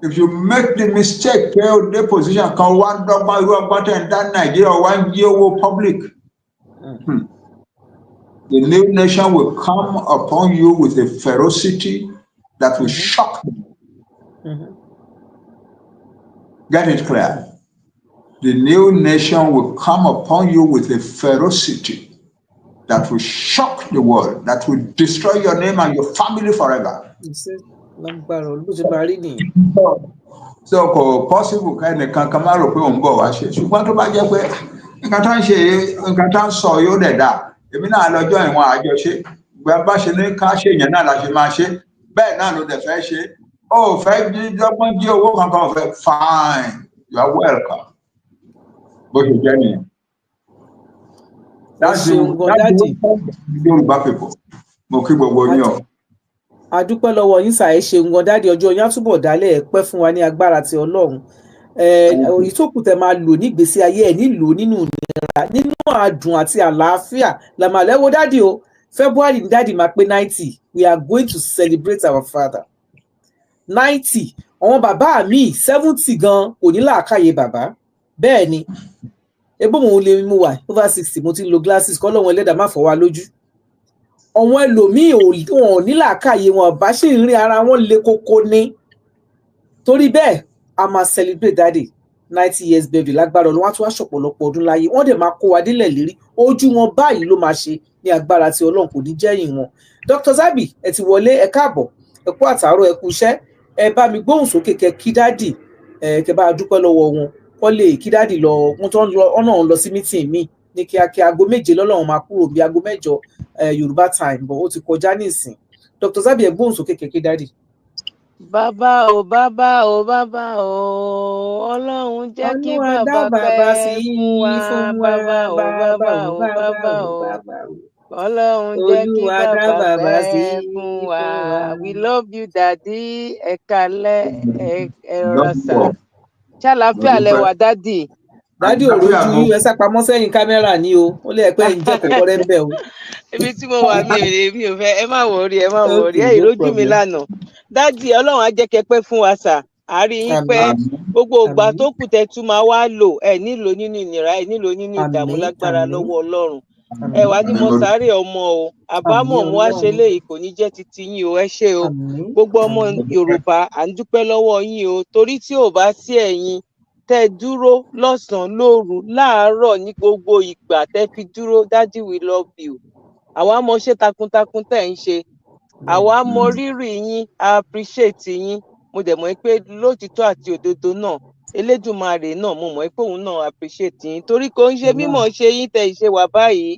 if you make the mistake, the position can one dogma you are better in that Nigeria one year public. The new nation will come upon you with a ferocity that will shock them. Get it clear? The new nation will come upon you with a ferocity that will shock the world, that will destroy your name and your family forever. So possible kind of kan máa rò pé òun bọ̀ wá ṣe, ṣùgbọ́n tó bá jẹ́ pé nǹkan tá ń ṣe, nǹkan tá ń sọ yóò dẹ̀ dà, èmi náà lọ́jọ́ ìwọ̀n àjọṣe, bá ṣe ní ká ṣe èèyàn náà la ṣe máa ṣe, bẹ́ẹ̀ náà ló dẹ̀ fẹ́ ṣe. Ó fẹ́ dọ́gbọ́n jí owó kankan fẹ́, fine, you are welcome. Bó ṣe jẹ́ nìyẹn. That's the Yoruba people. Mo kí gbogbo yín o. A dúpẹ́ lọ́wọ́ yín sà, ẹ ṣeun gan dáàdi, ọjọ́ yín á túbọ̀ dálẹ̀, ẹ pẹ́ fún wa ní agbára ti Ọlọ́run. Òyìn tó kù tẹ́ máa lò ní ìgbésí ayé ẹ̀ nílò nínú ìnira, nínú àdùn àti àlàáfíà. Làmàlẹ́wọ́ dáàdi o, February ní dáàdi máa pé 90. We are going to celebrate our father. 90. Àwọn bàbá mi 70 gan kò ní làákàyè bàbá. Bẹ́ẹ̀ ni. Ebo mo lè mú wà over 60, mo ti ń lo glasses kọ́ lọ́wọ́ ẹlẹ́dàá má fọ́ wa lójú. Àwọn ẹlòmíì ò ní làákàyè wọn bá ṣì ń rí ara wọn le koko ní. Torí bẹ́ẹ̀ a máa celebrate daddy 90 years birthday lágbára Ọlọ́run, wọ́n á tún wá ṣọ̀pọ̀lọpọ̀ ọdún láyé, wọ́n dẹ̀ máa kó wa délẹ̀ lérí, ojú wọn báyìí ló máa ṣe ní agbára tí Ọlọ́run, kò ní jẹ́yìn wọn. Dr. Zabby, ẹ ti wọlé, ẹ káàbọ̀, ẹ kú àtàárọ̀, ẹ kú iṣẹ́, ẹ bá mi gbóhùn sókè kẹ kí daddy, kẹ bá dúpẹ́ lọ́wọ́ wọn. Wọ́n lè kí dáàdì lọ, wọ́n tó ń lọ ọ̀nà lọ sí meeting mi ní kíákíá, aago 7 lọ́lọ́run máa kúrò bí aago 8 Yorùbá time, but ó ti kọjá nísìn. Dr. Zabby, ẹ gbóhùn sókè kí dáàdì. Bàbá o, bàbá o, bàbá o, Ọlọ́run jẹ́ kí Olúwa dá bàbá bàbá sí pẹ́ fún wa. Bàbá o, bàbá bàbá o o, bàbá bàbá o o, bàbá o. Ọlọ́run jẹ́ kí Olúwa dá bàbá bàbá sí pẹ́ fún wa. We love you, daddy. Ẹ kálẹ́, ẹ rọra sà. Ṣàlàáfíà lẹwà, dádì. Dádì òrojú yín ẹ sápamọ́ sẹ́yìn kámẹ́rà ní o, ó lè pẹ́ ń jẹ́ kọ́kọ́rẹ́ ń bẹ̀ o. Ibi tí mo wà mi ò fẹ́, ẹ má wọrí, ẹ má wọrí. Okay, Ẹ no ìrójú mi problem. lánàá. Dádì, Ọlọ́run á jẹ́ kẹ́ pẹ́ fún wa sà. Àárín yín pẹ́. Àmín, Gbogbo ìgbà àmín, tó kù tẹ́ tún máa wá lò, ẹ nílò nínú ìnira, ẹ nílò nínú ìdààmú àmín, lágbára àmín, lọ́wọ́ Ọlọ́run. Ẹ àmín, wá ní mo sáré ọmọ o. àmín Àbámọ̀ mo wá ṣe Ọlọ́run, léyìí kò ní jẹ́ titi yín o. Ẹ ṣé o. àmín, Gbogbo ọmọ àmín, Yorùbá, à ń dúpẹ́ lọ́wọ́ yín o. Torí tí ò bá sí ẹ̀yin tẹ́ dúró lọ́sàn-án lóru láàárọ̀ ní gbogbo ìgbà tẹ́ fi dúró, Daddy we love you. Àwa mọ iṣẹ́ takuntakun tẹ́ ń ṣe. Àwa mọ rírì yín, a appreciate yín. Mo dẹ̀ mọ̀ pé lótìtọ́ àti òdodo náà, Elédùmarè náà mo mọ̀ pé òun náà appreciate yín. Torí kò ń ṣe mímọ̀ ṣe yín tẹ́ ìṣe wà báyìí.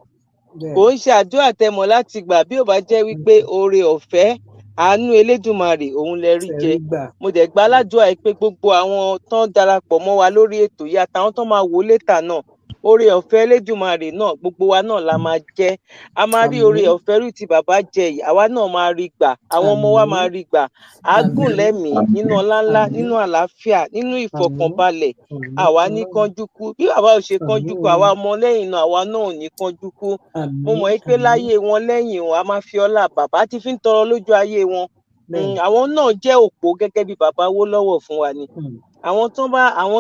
Kò ń ṣe àdúrà tẹmọ̀ láti gbà bí ò bá jẹ́ wípé oore ọ̀fẹ́ àánú Elédùmarè òun lẹ rí jẹ. Mo dẹ̀ gbà ládùúrà pé gbogbo àwọn tán darapọ̀ mọ́ wa lórí ètò yìí àtàwọn tán máa wò létà náà, oore ọ̀fẹ́ Elédùmarè náà gbogbo wa náà la máa jẹ. A máa rí oore ọ̀fẹ́ rí tí bàbá jẹ yìí, àwa náà máa rí gbà, àwọn ọmọ wa máa rí gbà. Àágùn lẹ́mìí nínú ọlá ńlá, nínú àlàáfíà, nínú ìfọ̀kànbalẹ̀. Àwa ní kánjú kú. Bí bàbá ò ṣe kánjú kú, àwa ọmọ lẹ́yìn náà àwa náà ò ní kánjú kú. Mo mọ̀ pé láyé wọn lẹ́yìn wọn a máa fi ọlá bàbá tí fi ń tọrọ lójú ayé wọn. Àwọn náà jẹ́ òpó gẹ́gẹ́ bí bàbá Awólọ́wọ̀ fún wa ni. Àwọn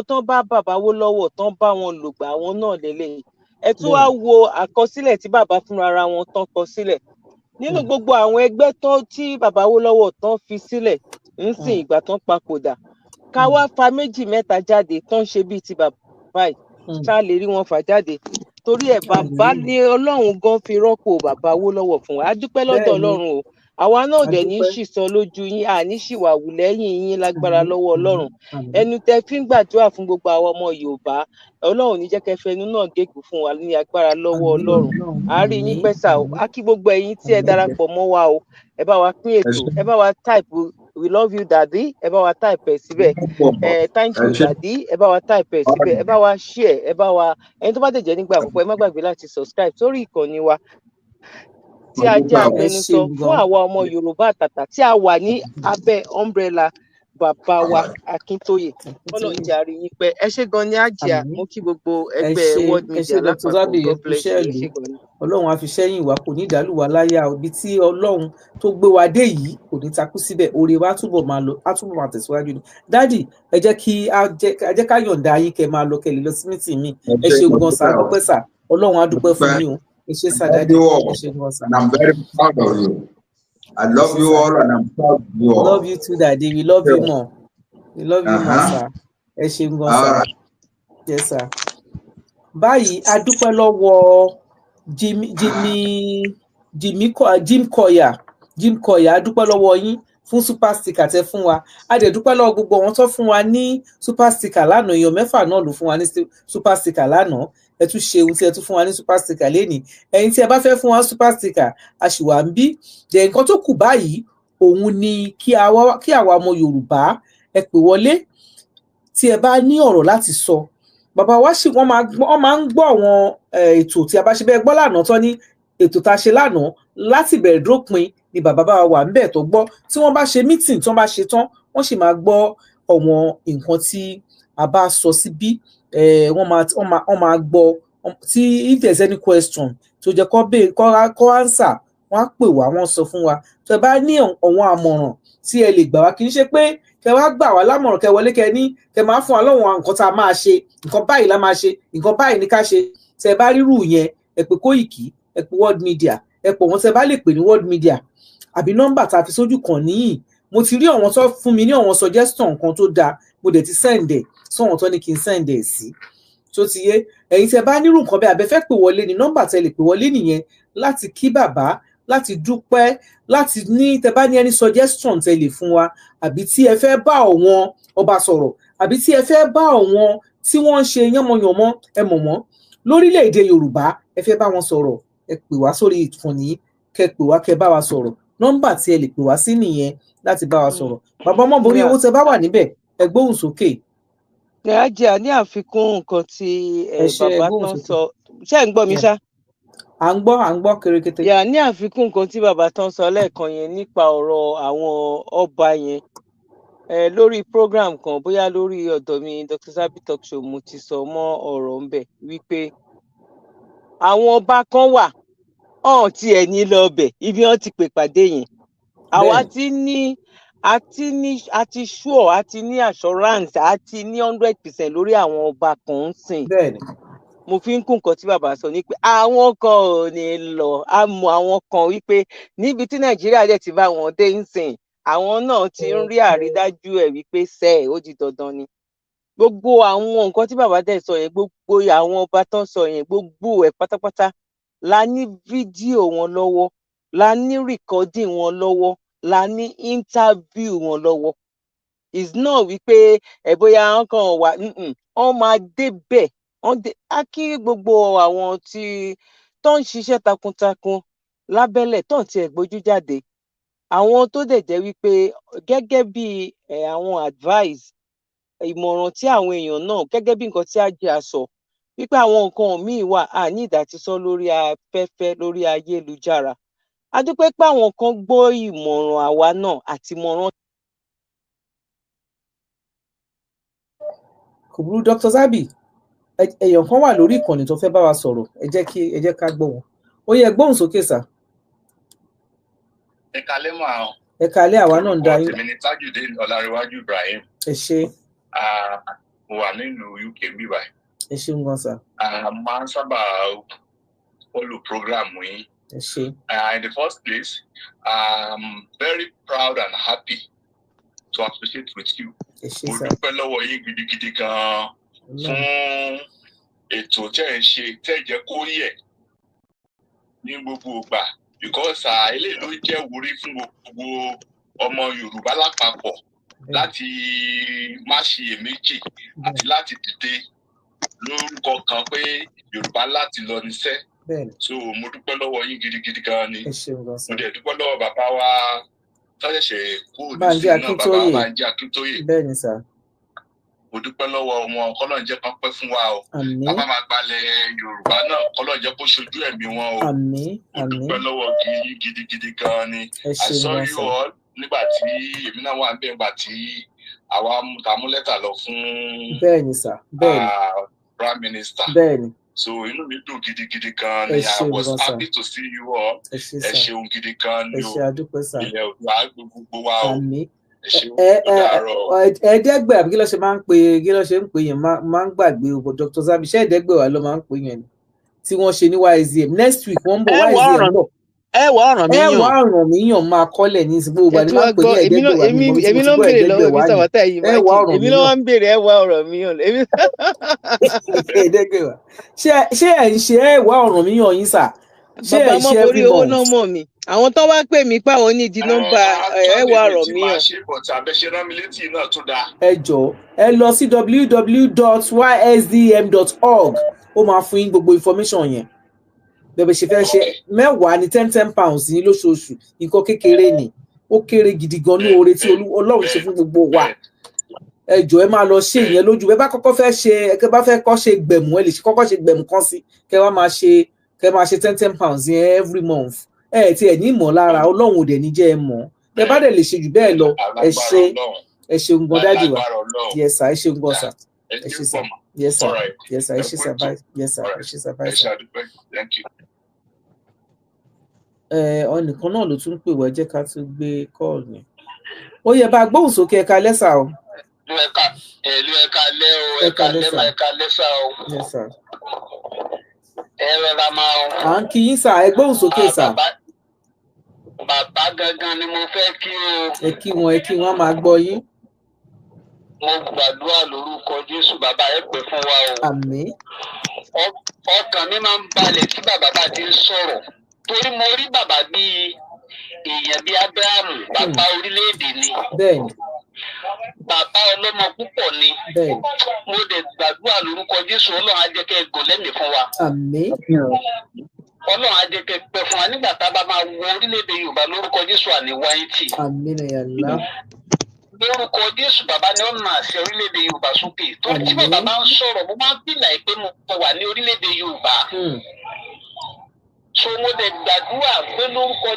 tán bá bàbá Awólọ́wọ̀ tán bá wọn lògbà, àwọn náà lélẹ̀. Ẹ tún wá wo àkọsílẹ̀ tí bàbá fúnra wọn tán kọ sílẹ̀. Nínú gbogbo àwọn ẹgbẹ́ tí bàbá Awólọ́wọ̀ tán fi sílẹ̀ ń sìn ìgbà tán papòdà. Ká wá fa méjì mẹ́ta jáde tán ṣe bíi ti bàbá yìí. Ṣá lè rí wọn fà jáde. Torí ẹ̀ bàbá ní Ọlọ́run gan fi rọ́pò bàbá Awólọ́wọ̀ fún wa. A dúpẹ́ lọ́dọ̀ Ọlọ́run o. Àwa náà dẹ̀ ní ṣìsọ lójú yín, àní ṣìwàwù lẹ́yìn yín lágbára lọ́wọ́ Ọlọ́run. Ẹnu tẹ́ fi ń gbàdúrà fún gbogbo àwọn ọmọ Yorùbá. Ọlọ́run ní jẹ́ kẹ́ fẹnu náà gégùn fún wa ní agbára lọ́wọ́ Ọlọ́run. A rí yín pẹ́ sà o. A kí gbogbo ẹ̀yin tí ẹ darapọ̀ mọ́ wa o. Ẹ bá wa pín ètò, ẹ bá wa type we love you daddy, ẹ bá wa type ẹ̀ síbẹ̀. Thank you daddy, ẹ bá wa type ẹ̀ síbẹ̀. Ẹ bá wa share, ẹ bá wa ẹni tó bá dẹ̀ jẹ́ nígbà àkọ́kọ́ ẹ má gbàgbé láti subscribe sórí ìkànnì wa tí a jẹ́ agbẹnusọ fún àwa ọmọ Yorùbá àtàtà tí a wà ní abẹ́ umbrella bàbá wa Akintoye. Ọlọ́run jẹ́ àrí yín pẹ́. Ẹ ṣé gan ni àjíà. Mo kí gbogbo ẹgbẹ́ World Media lápapọ̀. God bless you. Ẹ ṣé gan ni. Ọlọ́run á fi sẹ́yìn wa, kò ní ìdálù wa láyà. Ibi tí Ọlọ́run tó gbé wa dé yìí kò ní takú síbẹ̀. Oore wa á túbọ̀ máa tẹ̀síwájú ni. Dádì, ẹ jẹ́ ká yọ̀ǹda yín kẹ́ máa lọ kẹ́ lè lọ sí mítìn mi. Ẹ ṣé gan sà, dúpẹ́ sà. Ọlọ́run á dúpẹ́ fún yín o. Ẹ ṣé sà dádì. Ẹ ṣé gan sà. And I'm very proud of you. I love you all and I'm proud of you all. Love you too, daddy. We love you more. We love you more, sir. Ẹ ṣé gan sà. Yes, sir. Báyìí a dúpẹ́ lọ́wọ́ Jim Koya. A dúpẹ́ lọ́wọ́ yín fún super sticker tẹ́ fún wa. A dẹ̀ dúpẹ́ lọ́wọ́ gbogbo wọn tó fún wa ní super sticker lánàá. Èèyàn 6 náà ló fún wa ní super sticker lánàá. Ẹ tún ṣe ohun tí ẹ tún fún wa ní super sticker lénìí. Ẹ̀yin tí ẹ bá fẹ́ fún wa super sticker, a ṣì wà ń bí. Jẹ́ nǹkan tó kù báyìí òun ni kí àwa ọmọ Yorùbá ẹ pè wọlé tí ẹ bá ní ọ̀rọ̀ láti sọ. Bàbá wa wọ́n máa ń gbọ́ àwọn ètò tí a bá ṣe bẹ́ẹ̀ gbọ́ lánàá tán ní ètò tá a ṣe lánàá láti bẹ̀rẹ̀ dópin ni bàbá bá wà ń bẹ̀ tó gbọ́. Tí wọ́n bá ṣe meeting tí wọ́n bá ṣe tán, wọ́n sì máa gbọ́ àwọn nǹkan tí a bá sọ síbí. Wọ́n máa gbọ́ tí if there's any question tó jẹ́ kó answer, wọ́n á pè wá, wọ́n sọ fún wa. Tó ẹ bá ní àwọn àmọ̀ràn tí ẹ lè gbà wá, kì í ṣe pé kẹ wá gbà wá lámọ̀ràn kẹ wọlé kẹ máa fún wa lọ́wọ́ nǹkan tá a máa ṣe, nǹkan báyìí la máa ṣe, nǹkan báyìí ní ká ṣe. Tẹ bá rírù yẹn, ẹ pè Kóìkì, ẹ pè World Media, ẹ pè wọn tẹ bá lè pè ní World Media àbí nọ́mbà tá a fi sójú kan níyì. Mo ti rí àwọn tó fún mi ní àwọn suggestion nǹkan tó dáa, mo dẹ̀ ti send ẹ̀ sọ́wọ́n tó ní kí n send ẹ̀ sí. Tó ti yé, ẹ̀yin tẹ bá nírú nǹkan bẹ́ẹ̀ àbẹ́ fẹ́ pè wọlé ní nọ́mbà tẹ lè pè wọlé nìyẹn láti kí bàbá, láti dúpẹ́, láti ní tẹ bá ní any suggestion tẹ lè fún wa, àbí tí ẹ fẹ́ bá àwọn ọba sọ̀rọ̀, àbí tí ẹ fẹ́ bá àwọn tí wọ́n ń ṣe yánmọ̀yánmọ́ ẹ mọ̀ wọ́n lórílẹ̀‐èdè Yorùbá, ẹ fẹ́ bá wọn sọ̀rọ̀, ẹ pè wá sórí ìkànnì, kẹ pè wá kẹ bá wa sọ̀rọ̀. nọ́mbà tí ẹ lè pè wá sí nìyẹn láti bá wa sọ̀rọ̀. Bàbá Ọmọborí Owó, tẹ bá wà níbẹ̀ ẹ gbóhùn sókè. Ajá ní àfikún nǹkan tí bàbá tán sọ, ṣé ń gbọ́ mi ṣá? À ń gbọ́ kérékété. Yà ní àfikún nǹkan tí bàbá tán sọ lẹ́ẹ̀kan yẹn nípa ọ̀rọ̀ àwọn ọba yẹn lórí program kan bóyá lórí ọ̀dọ̀ mi Dr. Zabby Talk Show mo ti sọ mọ́ ọ̀rọ̀ ńbẹ̀ wípé àwọn ọba kan wà ọ̀hún tí ẹ̀ ní lọ bẹ̀ ibi wọn ti pè pàdé yẹn àwa ti ní àti sure àti ní assurance àti ní 100% lórí àwọn ọba kan ń sìn. Bẹ́ẹ̀ni. Mo fi ń kún nǹkan tí bàbá sọ ní pé àwọn kan ò ní lọ á mọ àwọn kan wípé níbi tí Nàìjíríà dẹ̀ ti bá wọn dé ń sìn àwọn náà ti ń rí àrídájú ẹ̀ wípé ó di dandan ni. Gbogbo àwọn nǹkan tí bàbá dẹ̀ sọ yẹn gbogbo àwọn ọba tán sọ yẹn gbogbo ẹ̀ pátápátá la ní fídíò wọn lọ́wọ́ la ní rìkọ́dìn wọn lọ́wọ́ la ní interview wọn lọ́wọ́. It's not wípé bóyá wọn kàn wà wọn máa débẹ̀ á kí gbogbo àwọn tí tó ń ṣiṣẹ́ takuntakun lábẹ́lẹ̀ tó ń tiẹ̀ gbójú jáde àwọn tó dẹ̀ jẹ́ wípé gẹ́gẹ́ bí àwọn advice ìmọ̀ràn tí àwọn èèyàn náà gẹ́gẹ́ bí nǹkan tí Ajé sọ wípé àwọn nǹkan míì wà á ní ìdátísọ́ lórí afẹ́fẹ́ lórí ayélujára a dúpẹ́ pé àwọn kan gbọ́ ìmọ̀ràn àwa náà àti ìmọ̀ràn. Kò burú Dr. Zabby èèyàn kan wà lórí ìkànnì tó fẹ́ bá wa sọ̀rọ̀ ẹ jẹ́ ká gbọ́ wọn ó yẹ gbóhùn sókè sà. Ẹ kálẹ́ mà ọ́. Ẹ kálẹ́ àwa náà ń da yín. Orúkọ tèmi ni Tajudeen Ọlárẹ̀wájú Ibrahim. Ẹ ṣé. Mo wà nílùú UK bíbá. Ẹ ṣé ń gan sà. Máa ń sábà follow program yín. Ẹ ṣé. In the first place, I'm very proud and happy to associate with you. Ẹ ṣé sà. Mo dúpẹ́ lọ́wọ́ yín gidigidi gan-an fún ètò tẹ́ ẹ ṣe tẹ́ ẹ jẹ́ kó yẹ ní gbogbo ìgbà because eléyìí ló jẹ́ ìwúrí fún gbogbo ọmọ Yorùbá lápapọ̀ láti má ṣiyèméjì àti láti dìde lórúkọ kan pé Yorùbá láti lọ níṣẹ́. So mo dúpẹ́ lọ́wọ́ yín gidigidi gan ni. Mo dẹ̀ dúpẹ́ lọ́wọ́ bàbá wa tọ́jẹ̀ṣẹ̀ kú Banji nísìnyí náà bàbá Banji Akintoye. Bẹ́ẹ̀ni sà. Mo dúpẹ́ lọ́wọ́ wọn kọ́lọ́n jẹ́ kán pẹ́ fún wa o. Bàbá máa gbalẹ̀ Yorùbá náà kọ́lọ́n jẹ́ kó ṣojú ẹ̀mí wọn o. Mo dúpẹ́ lọ́wọ́ gidigidi gan ni. I saw you all nígbà tí èmi náà wà níbẹ̀ nígbà tí àwa mú lẹ́tà lọ fún. Bẹ́ẹ̀ni sà. Bẹ́ẹ̀ni. Prime Minister. Bẹ́ẹ̀ni. So inú mi dùn gidigidi gan ni. I was happy to see you all. Ẹ ṣeun gidi gan ni o. Ẹ ṣé adúpẹ́ sà. Ilẹ̀ Òdùà gbogbo wa o. Ẹ̀ẹ́dẹ́gbẹ̀ àbí kí ló ṣe máa ń pè kí ló ṣe ń pè yẹn máa ń gbàgbé o Dr. Zabby ṣé ẹ̀ẹ́dẹ́gbẹ̀ wa ló máa ń pè yẹn tí wọ́n ṣe ní YZM next week wọ́n ń bọ̀ YZM bọ̀ ẹwà ọ̀ràn mi yàn máa kọ́lẹ̀ ní ìsìnkú gbogbo àti máa ń pè ní ẹ̀ẹ́dẹ́gbẹ̀ wa ní mo ti èmi ló ń béèrè lọ́wọ́ mi sàwọ́tà yìí èmi ló ń béèrè ẹwà ọ̀ràn mi yàn ẹ̀ẹ́dẹ́gbẹ̀ wa ṣé ẹ̀ ń ṣe ẹwà ọ̀ràn mi yàn yín sà ṣé ẹ̀ ń ṣe every month. Bàbá Ọmọborí Owó náà mọ̀ mi àwọn tó wá pè mí páwọn ní di nọ́mbà ẹwà ọ̀rọ̀ mi yàn. Ẹ jọ̀ọ́ ẹ lọ sí www.ysdm.org ó máa fún yín gbogbo information yẹn bẹ́ẹ̀ ṣe fẹ́ ṣe mẹ́wàá ní £10 ní lóṣooṣù nǹkan kékeré ni ó kéré gidi gan ní oore tí Ọlọ́run ṣe fún gbogbo wa ẹ jọ̀ọ́ ẹ máa lọ ṣe ìyẹn lójú bẹ́ẹ̀ bá kọ́kọ́ fẹ́ ṣe ẹ bá fẹ́ kọ́ ṣe gbẹ̀mú ẹ lè ṣe kọ́kọ́ ṣe gbẹ̀mú kan sí kẹ́ wá máa ṣe £10 yẹn every month tí ẹ ní ìmọ̀ lára Ọlọ́run ò dẹ̀ ní jẹ́ ẹ mọ̀ ẹ bá dẹ̀ lè ṣe jù bẹ́ẹ̀ lọ ẹ ṣeun gan dájú wa yes sir ẹ ṣeun gan sir ẹ ṣe sir yes sir yes sir ẹ ṣe sir bye yes sir ẹ ṣe sir bye sir. Ọnìkan náà ló tún pè wá jẹ́ ká tún gbé kọ́ọ̀lù yẹn ó yẹ bá gbóhùn sókè ẹ̀ka lẹ́sà o. ẹ̀ka lẹ́ o ẹ̀ka lẹ́sà o. yes sir. Ẹ rọra máa ń. À ń kí yín sà ẹ gbóhùn sókè sà. Bàbá gangan ni mo fẹ́ kí o. Ẹ kí wọn máa gbọ́ yín. Mo gbàdúrà lórúkọ Jésù bàbá ẹ pẹ́ fún wa o. Àmín. Ọkàn mi máa ń balẹ̀ tí bàbá bá ti ń sọ̀rọ̀ torí mo rí bàbá bíi èèyàn bíi Ábúráhámù bàbá orílẹ̀-èdè ni. Bẹ́ẹ̀ni. Bàbá ọlọ́mọ púpọ̀ ni. Bẹ́ẹ̀ni. Mo dẹ̀ gbàdúrà lórúkọ Jésù Ọlọ́run á jẹ́ kẹ́ ẹ gùn lẹ́mìí fún wa. Àmín. Ọlọ́run á jẹ́ kẹ́ pẹ́ fún wa nígbà tá a bá máa wọ orílẹ̀-èdè Yorùbá lórúkọ Jésù àní wáyé tì. Àmín ya Allah. Lórúkọ Jésù bàbá ni ó nà àṣẹ orílẹ̀-èdè Yorùbá sókè. Torí tí bàbá bá ń sọ̀rọ̀ mo máa ń pìlà pé mo wà ní orílẹ̀-èdè Yorùbá. So mo dẹ̀ gbàdúrà pé lórúkọ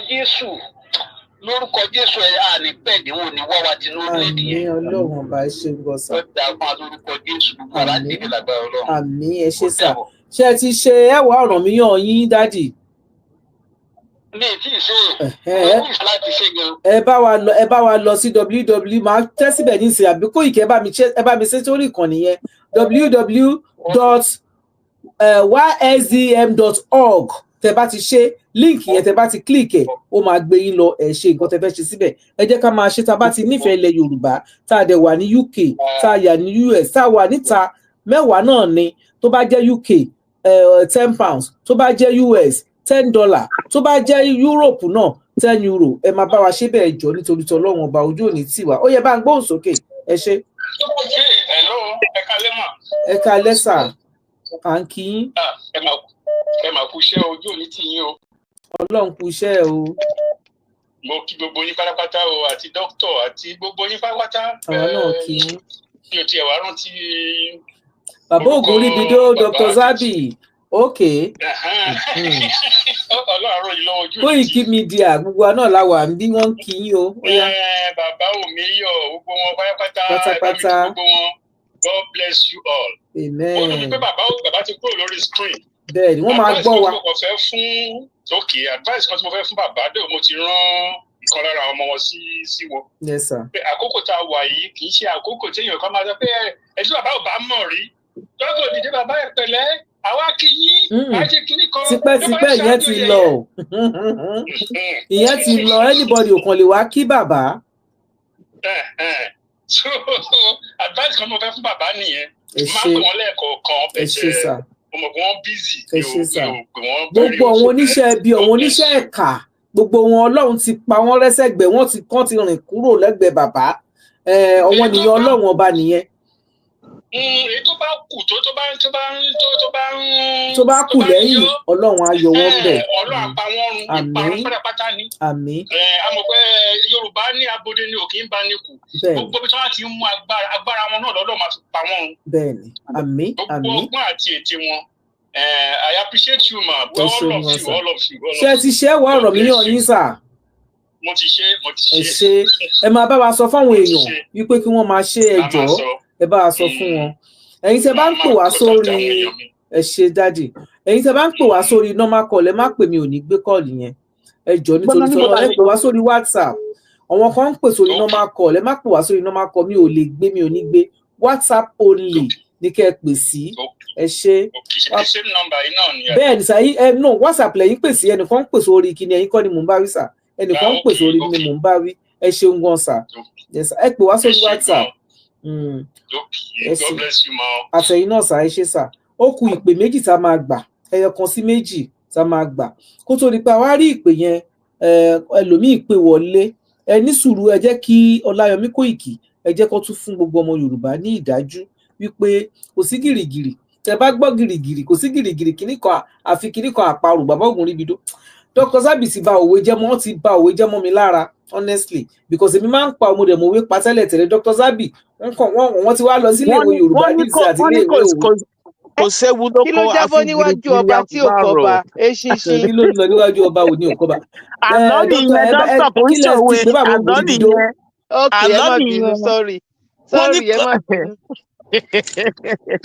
Jésù ẹ̀ àní pẹ̀lú wọn ní wáwá tí lórílẹ̀-èdè yẹn. Àmín Ọlọ́run ọba ẹ ṣé gbọ́sà. Ó dà fún wa lórúkọ Jésù gbogbo aládìrí lágbára Ọlọ́run. Àmín ẹ ṣé sà. Ṣé ẹ ti ṣe ẹwà ọ̀ràn mi yàn yín dádì? Mi ì tí ì ṣe láti ṣe gan. Ẹ bá wa lọ sí www máa tẹ́ síbẹ̀ ní ìsìn àbí Koiki ẹ bá mi ṣe sórí ìkànnì yẹn www.ysdm.org tẹ́ bá ti ṣe líǹkì yẹn tẹ́ bá ti kílìkì ẹ̀ ó máa gbé yín lọ ẹ̀ ṣe nǹkan tẹ́ fẹ́ ṣe síbẹ̀ ẹ jẹ́ ká máa ṣe tá a bá ti nífẹ̀ẹ́ ilẹ̀ Yorùbá tá a dẹ̀ wà ní UK tá a yà ní US tá a wà níta 10 náà ni tó bá jẹ́ UK £10 tó bá jẹ́ US $10 tó bá jẹ́ Europe náà €10 ẹ máa bá wa ṣe bẹ́ẹ̀ jọ nítorí tọlọ́run ọba ojú òní tiwa ó yẹ bá ń gbóhùn sókè ẹ ṣe. ẹ káalẹ́ sà à ń kí yín. ẹ máa kú iṣẹ́ ojú òní tì yín o. Ọlọ́run kú iṣẹ́ o. Mo kí gbogbo yín pátápátá o àti dókítà àti gbogbo yín pátápátá. Àwọn náà kí yín. Kí o tiẹ̀ wá rántí. Bàbá Ògúnríbidó Dr. Zabi okay. Ọlọ́run yìí lọ́wọ́ ojú òní. Koiki Media gbogbo náà la wà ń bí wọ́n kí yín o. Bàbá Òmíyọ̀ gbogbo wọn pátápátá gbogbo wọn. God bless you all. Amen. Ó dùn pé bàbá ti kúrò lórí screen. Bẹ́ẹ̀ni wọ́n máa gbọ́ wa. Advice kan tí mo fẹ́ fún bàbá dé mo ti rán ìkan lára ọmọ wọn sí wọn. Yes sir. Pé àkókò tá a wà yìí kì í ṣe àkókò téèyàn kan máa sọ pé ẹjọ́ bàbá ò bá mọ̀ rí. Tọ́kọ̀ òdìdí bàbá ẹ̀ pẹ̀lẹ́ àwa kì í yín àti kìíní kan. Tipẹ́tipẹ́ ìyẹn ti lọ. Ìyẹn ti lọ anybody ò kàn lè wá kí bàbá. So advice kan mo fẹ́ fún bàbá nìyẹn. Máa pè wọ́n lẹ́ẹ̀kọ̀ọ̀kan bẹ̀jẹ̀ ọmọ kí wọ́n busy. Gbogbo àwọn oníṣẹ́ ẹbí àwọn oníṣẹ́ ẹ̀ka gbogbo wọn Ọlọ́run ti pa wọ́n rẹ́sẹ̀gbẹ́ wọ́n ti rìn kúrò lẹ́gbẹ̀ẹ́ bàbá ọwọ́ nìyẹn Ọlọ́run ọba nìyẹn. Èyí tó bá kù tó bá kù lẹ́yìn Ọlọ́run á yọ wọ́n bẹ̀. Ọlọ́run apá wọn run ìparun pátápátá ni. Àmín. Àmọ́ pé Yorùbá ní abode ni òkè ń bá ní kù. Gbogbo bí wọ́n ti ń mú agbára wọn náà lọ́dọ̀ máa fi pa wọ́n run. Bẹ́ẹ̀ni àmín àmín. Gbogbo ọgbọ́n àti ète wọn. I appreciate you ma. All of you. Ṣé ẹ ti ṣe ẹwà ọ̀rọ̀ mi yàn yín sà? Mo ti ṣe. Ẹ ṣe ẹ máa bá wa sọ fáwọn èèyàn wípé kí wọ́n máa ṣe ẹjọ́ ẹ bá wa sọ fún wọn. Ẹ̀yin tẹ́ bá ń pè wá sórí ẹ ṣe dádì ẹ̀yin tẹ́ bá ń pè wá sórí normal call ẹ má pè mí ò ní gbé call yẹn ẹ jọ̀ọ́ nítorí sọ̀rọ̀ ẹ pè wá sórí WhatsApp àwọn kan ń pè sórí normal call ẹ má pè wá sórí normal call mi ò lè gbé mi ò ní gbé WhatsApp only ní kẹ́ ẹ pè sí ẹ ṣe. bẹ́ẹ̀ ni sàyí no WhatsApp lẹ́yìn pè sí ẹnìkan ń pè sórí kíni ẹ̀yin kọ́ ni mò ń bá wí sà ẹnìkan ń pè sórí ni mò ń bá wí ẹ ṣeun gan sà ẹ pè wá sórí WhatsApp. Àtẹ̀yìn náà sà ẹ ṣe sà ó ku ìpè méjì tá a máa gbà ẹyọ kan sí méjì tá a máa gbà kó tó di pé àwa rí ìpè yẹn ẹlòmíì pè wọlé ẹ ní sùúrù ẹ jẹ́ kí Ọláyọmí Kóìkì ẹ jẹ́ kó tún fún gbogbo ọmọ Yorùbá ní ìdájú wípé kò sí gìrìgìrì tẹ́ bá gbọ́ gìrìgìrì kò sí gìrìgìrì kìnnìkan àfi kìnnìkan àparò bàbá Ògúnríbidó Dr. Zabi ti ba òwe jẹ́ mọ́ ti ba òwe jẹ́ mọ́ mi lára honestly because èmi máa ń pa ọmọdé mo wé pa tẹ́lẹ̀ Dr. Zabi wọ́n ti wá lọ sílé ìwé Yorùbá ní ìsìn àti ilé ìwé òwe. Kò séwu ló kí ló jábọ́ níwájú ọba tí ò kọba eṣinṣin. Kí ló lọ níwájú ọba ò ní òkọba. Àná nìyẹn dókítà kò ń ṣòwe àná nìyẹn. Ok ẹ má bínú sorry ẹ má bínú.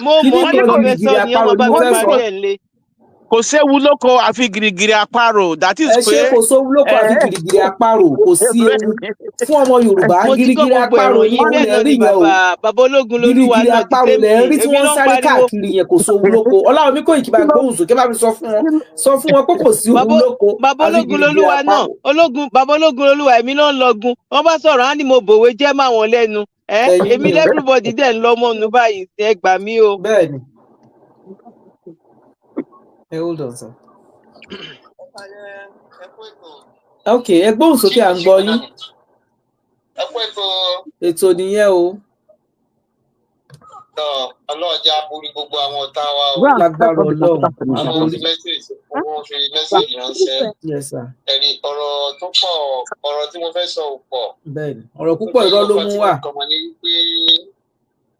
Mo mọ̀ ní kò fẹ́ sọ ní ọmọ bá mi parí ẹ̀ lé. Kò séwu lóko àfi gìrìgìrì àparò that is pé. Ẹ ṣe kò séwu lóko àfi gìrìgìrì àparò kò sí ewu fún ọmọ Yorùbá gìrìgìrì àparò yìí wọ́n lè rí yẹn o bàbá ológun lolúwa náà ti tẹ́ mi èmi tí wọ́n sáré káàkiri yẹn kò séwu lóko Ọláyọmí Kóìkì bá gbóhùn sókè bá mi sọ fún wọn pé kò sí ewu lóko bàbá ológun lolúwa náà bàbá ológun lolúwa èmi náà lọgun wọ́n bá sọ̀rọ̀ á ní mo bòwe jẹ́ máa wọn lẹ́nu èmi everybody dẹ̀ ń lọ́mọ nù báyìí ẹ gbà mí o. Bẹ́ẹ̀ni. Hold on, sir. Okay, ẹ gbóhùn sókè à ń gbọ́ yín. Ètò nìyẹn o. ọlọ́ọ̀jà borí gbogbo àwọn ọ̀tá wa o. Lágbára Ọlọ́run. Wọ́n fi mẹ́sẹ̀jì ránṣẹ́. Yes, sir. Ẹ̀rí ọ̀rọ̀ tó pọ̀, ọ̀rọ̀ tí mo fẹ́ sọ ò pọ̀. Bẹ́ẹ̀ni, ọ̀rọ̀ púpọ̀ irọ́ ló mú wá. Ọmọ ní wípé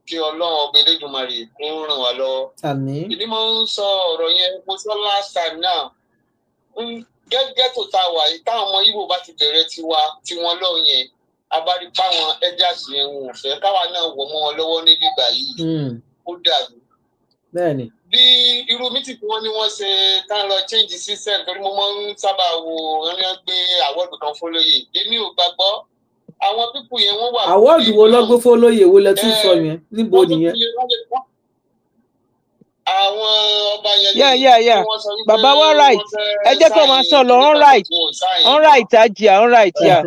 kí Ọlọ́run ọba Elédùmarè ń ràn wá lọ́wọ́. Àmín. Ìdí mo ń sọ ọ̀rọ̀ yẹn, mo sọ last time náà. Gẹ́gẹ́ tó ta wà yìí, táwọn ọmọ Ìgbò bá ti bẹ̀rẹ̀ tiwọn lọ́wọ́ yẹn, abárí páwọn elders yẹn wọn ò fẹ́ káwa náà wọ̀ mọ́ wọn lọ́wọ́ ní bíbá yìí. Ó dàbí. Bẹ́ẹ̀ni. Bí irú meeting tí wọ́n ní wọ́n ṣe tá lọ change the system torí mo máa ń sábà wo ẹni gbé àwọ́dù kan fólóyè. Èmi ò gbàgbọ́ àwọn pípù yẹn wọ́n wà. Àwọ́dù wo ló gbé fólóyè wo lẹ tún sọ yẹn? Níbo nìyẹn? Àwọn ọba yẹn yeah. Bàbá wa right. Ẹ jẹ́ kó máa sọ lọ on right ajá on right ya.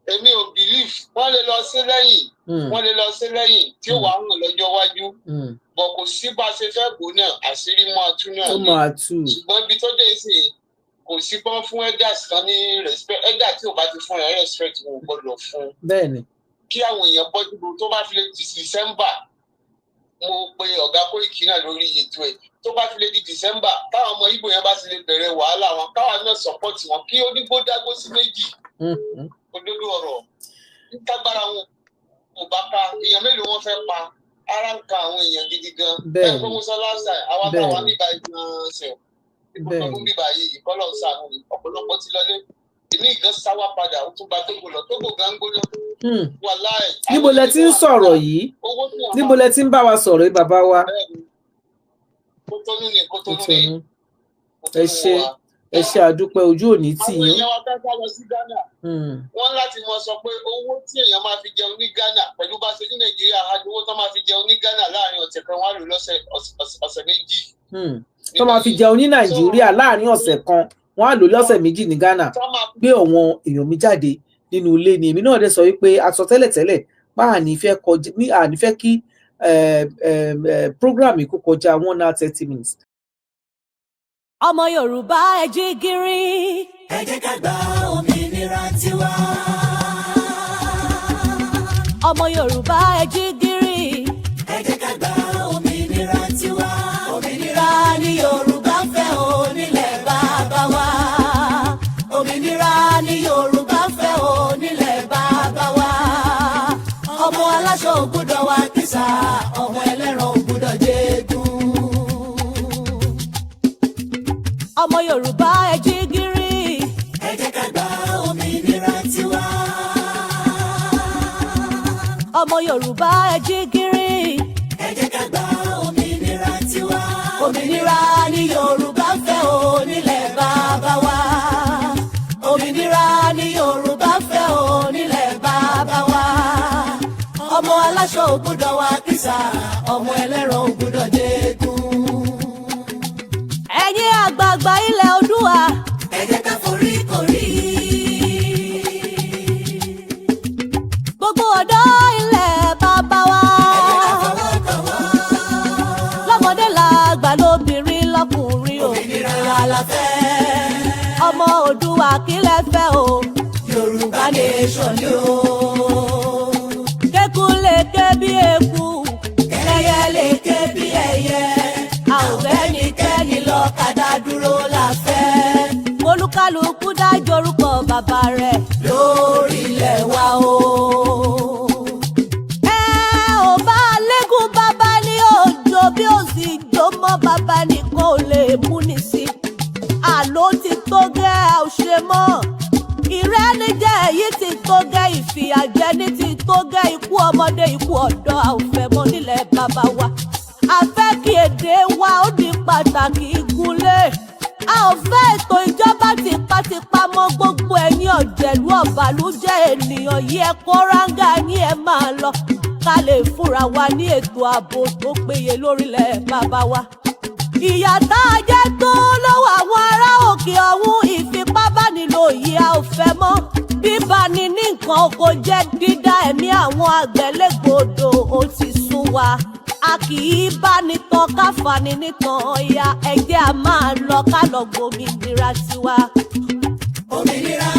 Èmi ò believe wọ́n lè lọ sí lẹ́yìn tí ó wà hàn lọ́jọ́ iwájú. Bọ̀ kò sí bá a ṣe fẹ́ bò náà àṣírí máa tú náà ni. Ṣùgbọ́n ibi tó dé sí kò sí bọ́n fún elders kan ní respect. Elder tí ò bá ti fún ẹ̀ respect wọn ò gbọ́dọ̀ fún. Bẹ́ẹ̀ni. Kí àwọn èèyàn bọ́jú tó bá fi lè di December. Mo pe ọ̀gá Kóìkì náà lórí ètò ẹ̀. Tó bá fi lè di December táwọn ọmọ Ìgbò yẹn bá ti lè bẹ̀rẹ̀ wàhálà wọn káwa náà support wọn kí onígbó dágbó sí méjì. Òdodo ọ̀rọ̀ nítagbára wọn kò bá ká èèyàn mélòó wọn fẹ́ pa ara ń ka àwọn èèyàn gidi gan. Bẹ́ẹ̀ni fún musa last time àwa táwa bíbá ìgbọ̀n ṣe ìgbọ̀n bíbá yìí kọ́lọ̀ ṣàánú ni ọ̀pọ̀lọpọ̀ ti lọlé ìní ìgán sáwá padà ó tún gba Tógò lọ Tógò gan gbóná. Wàláì. Níbo lẹ ti ń sọ̀rọ̀ yìí? Níbo lẹ ti ń bá wa sọ̀rọ̀ yìí bàbá wa? Kótónú ni. Ẹ ṣé àdúpẹ́ ojú òní tì yín. Àwọn èèyàn wa fẹ́ lọ sí Ghana. Wọ́n láti mọ sọ pé owó tí èèyàn máa fi jẹun ní Ghana pẹ̀lú bá ṣe ní Nàìjíríà owó tó máa fi jẹun ní Ghana láàrin ọ̀sẹ̀ kan wọ́n á lò lọ́sẹ̀ méjì. Tó máa fi jẹun ní Nàìjíríà láàrin ọ̀sẹ̀ kan wọ́n á lò lọ́sẹ̀ méjì ní Ghana. Gbé àwọn èèyàn mi jáde nínú ilé ni èmi náà dẹ̀ sọ wípé a sọ tẹ́lẹ̀tẹ́lẹ̀ bá àní fẹ́ kí program kó kọjá 1 hour 30 minutes. Ọmọ Yorùbá ẹ jí gìrì. Ẹ jẹ́ ká gba òmìnira tiwa. Ọmọ Yorùbá ẹ jí gìrì. Ẹ jẹ́ ká gba òmìnira tiwa. Òmìnira ni Yorùbá fẹ́ o nílẹ̀ bàbá wa. Òmìnira ni Yorùbá fẹ́ o nílẹ̀ bàbá wa. Ọmọ aláṣọ ò gbọ́dọ̀ wá kísà, ọmọ ẹlẹ́ran ò gbọ́dọ̀ jẹ́gun. Ọmọ Yorùbá ẹ jí gìrì. Ẹ jẹ́ ká gba òmìnira tiwa. Ọmọ Yorùbá ẹ jí gìrì. Ẹ jẹ́ ká gba òmìnira tiwa. Òmìnira ni Yorùbá fẹ́ o nílẹ̀ bàbá wa. Òmìnira ni Yorùbá fẹ́ o nílẹ̀ bàbá wa. Ọmọ aláṣọ ò gbọ́dọ̀ wá kísà, ọmọ ẹlẹ́ran ò gbọ́dọ̀ jẹ́gun. Ẹ̀yin àgbààgbà ilẹ̀ Oòduà. Ẹ jẹ́ ká forí korí. Gbogbo ọ̀dọ́ ilẹ̀ bàbá wa. Ẹ jẹ́ ká fọwọ́sowọ́pọ̀. Lọ́mọdé làgbà lóbìnrin lọ́kùnrin o. Òmìnira la fẹ́. Ọmọ Oòduà kí lẹ fẹ́ o. Yorùbá nation ni o. Kéku lè ké bí eku. Ẹyẹ lè ké bí ẹyẹ. A ò fẹ́nikẹ́ni lọ́kadà dúró la fẹ́. Olúkálùkù dájú orúkọ bàbá rẹ̀ lórí ilẹ̀ wa o. Ẹ ò bá lẹ́gùn bàbá ní òjò bí ó sì jó mọ́ bàbá nìkan ò lè mú ní sí. Àló ti tó gẹ́ ò ṣe mọ́. Ìrẹ́nijẹ èyí ti tó gẹ́, ìfìyàjẹni ti tó gẹ́, ikú ọmọdé ikú ọ̀dọ́ a ò fẹ́ mọ́ nílẹ̀ bàbá wa. A fẹ́ kí èdè wa ó di pàtàkì ìgúnlé. A ò fẹ́ ètò ìjọba tipátipá mọ́ gbogbo ẹ̀yin ọ̀jẹ̀lú ọ̀bàlújẹ́ ènìyàn yìí ẹ kó ráńgà yín ẹ máa lọ. Ká lè fúnra wa ní ètò ààbò tó péye lórílẹ̀ bàbá wa. Ìyà tá a jẹ tó lọ́wọ́ àwọn ará òkè ọ̀hún, ìfipábánilò yìí a ò fẹ́ mọ́. Bíbani ní nǹkan oko jẹ́ dídá ẹ̀mí àwọn àgbẹ̀ légbodò ó ti sún wa. A kì í bá nìkan káfani nìkan ọ̀ya ẹ̀jẹ̀ a máa lọ ká lọ gbòmìnira tiwa. Òmìnira.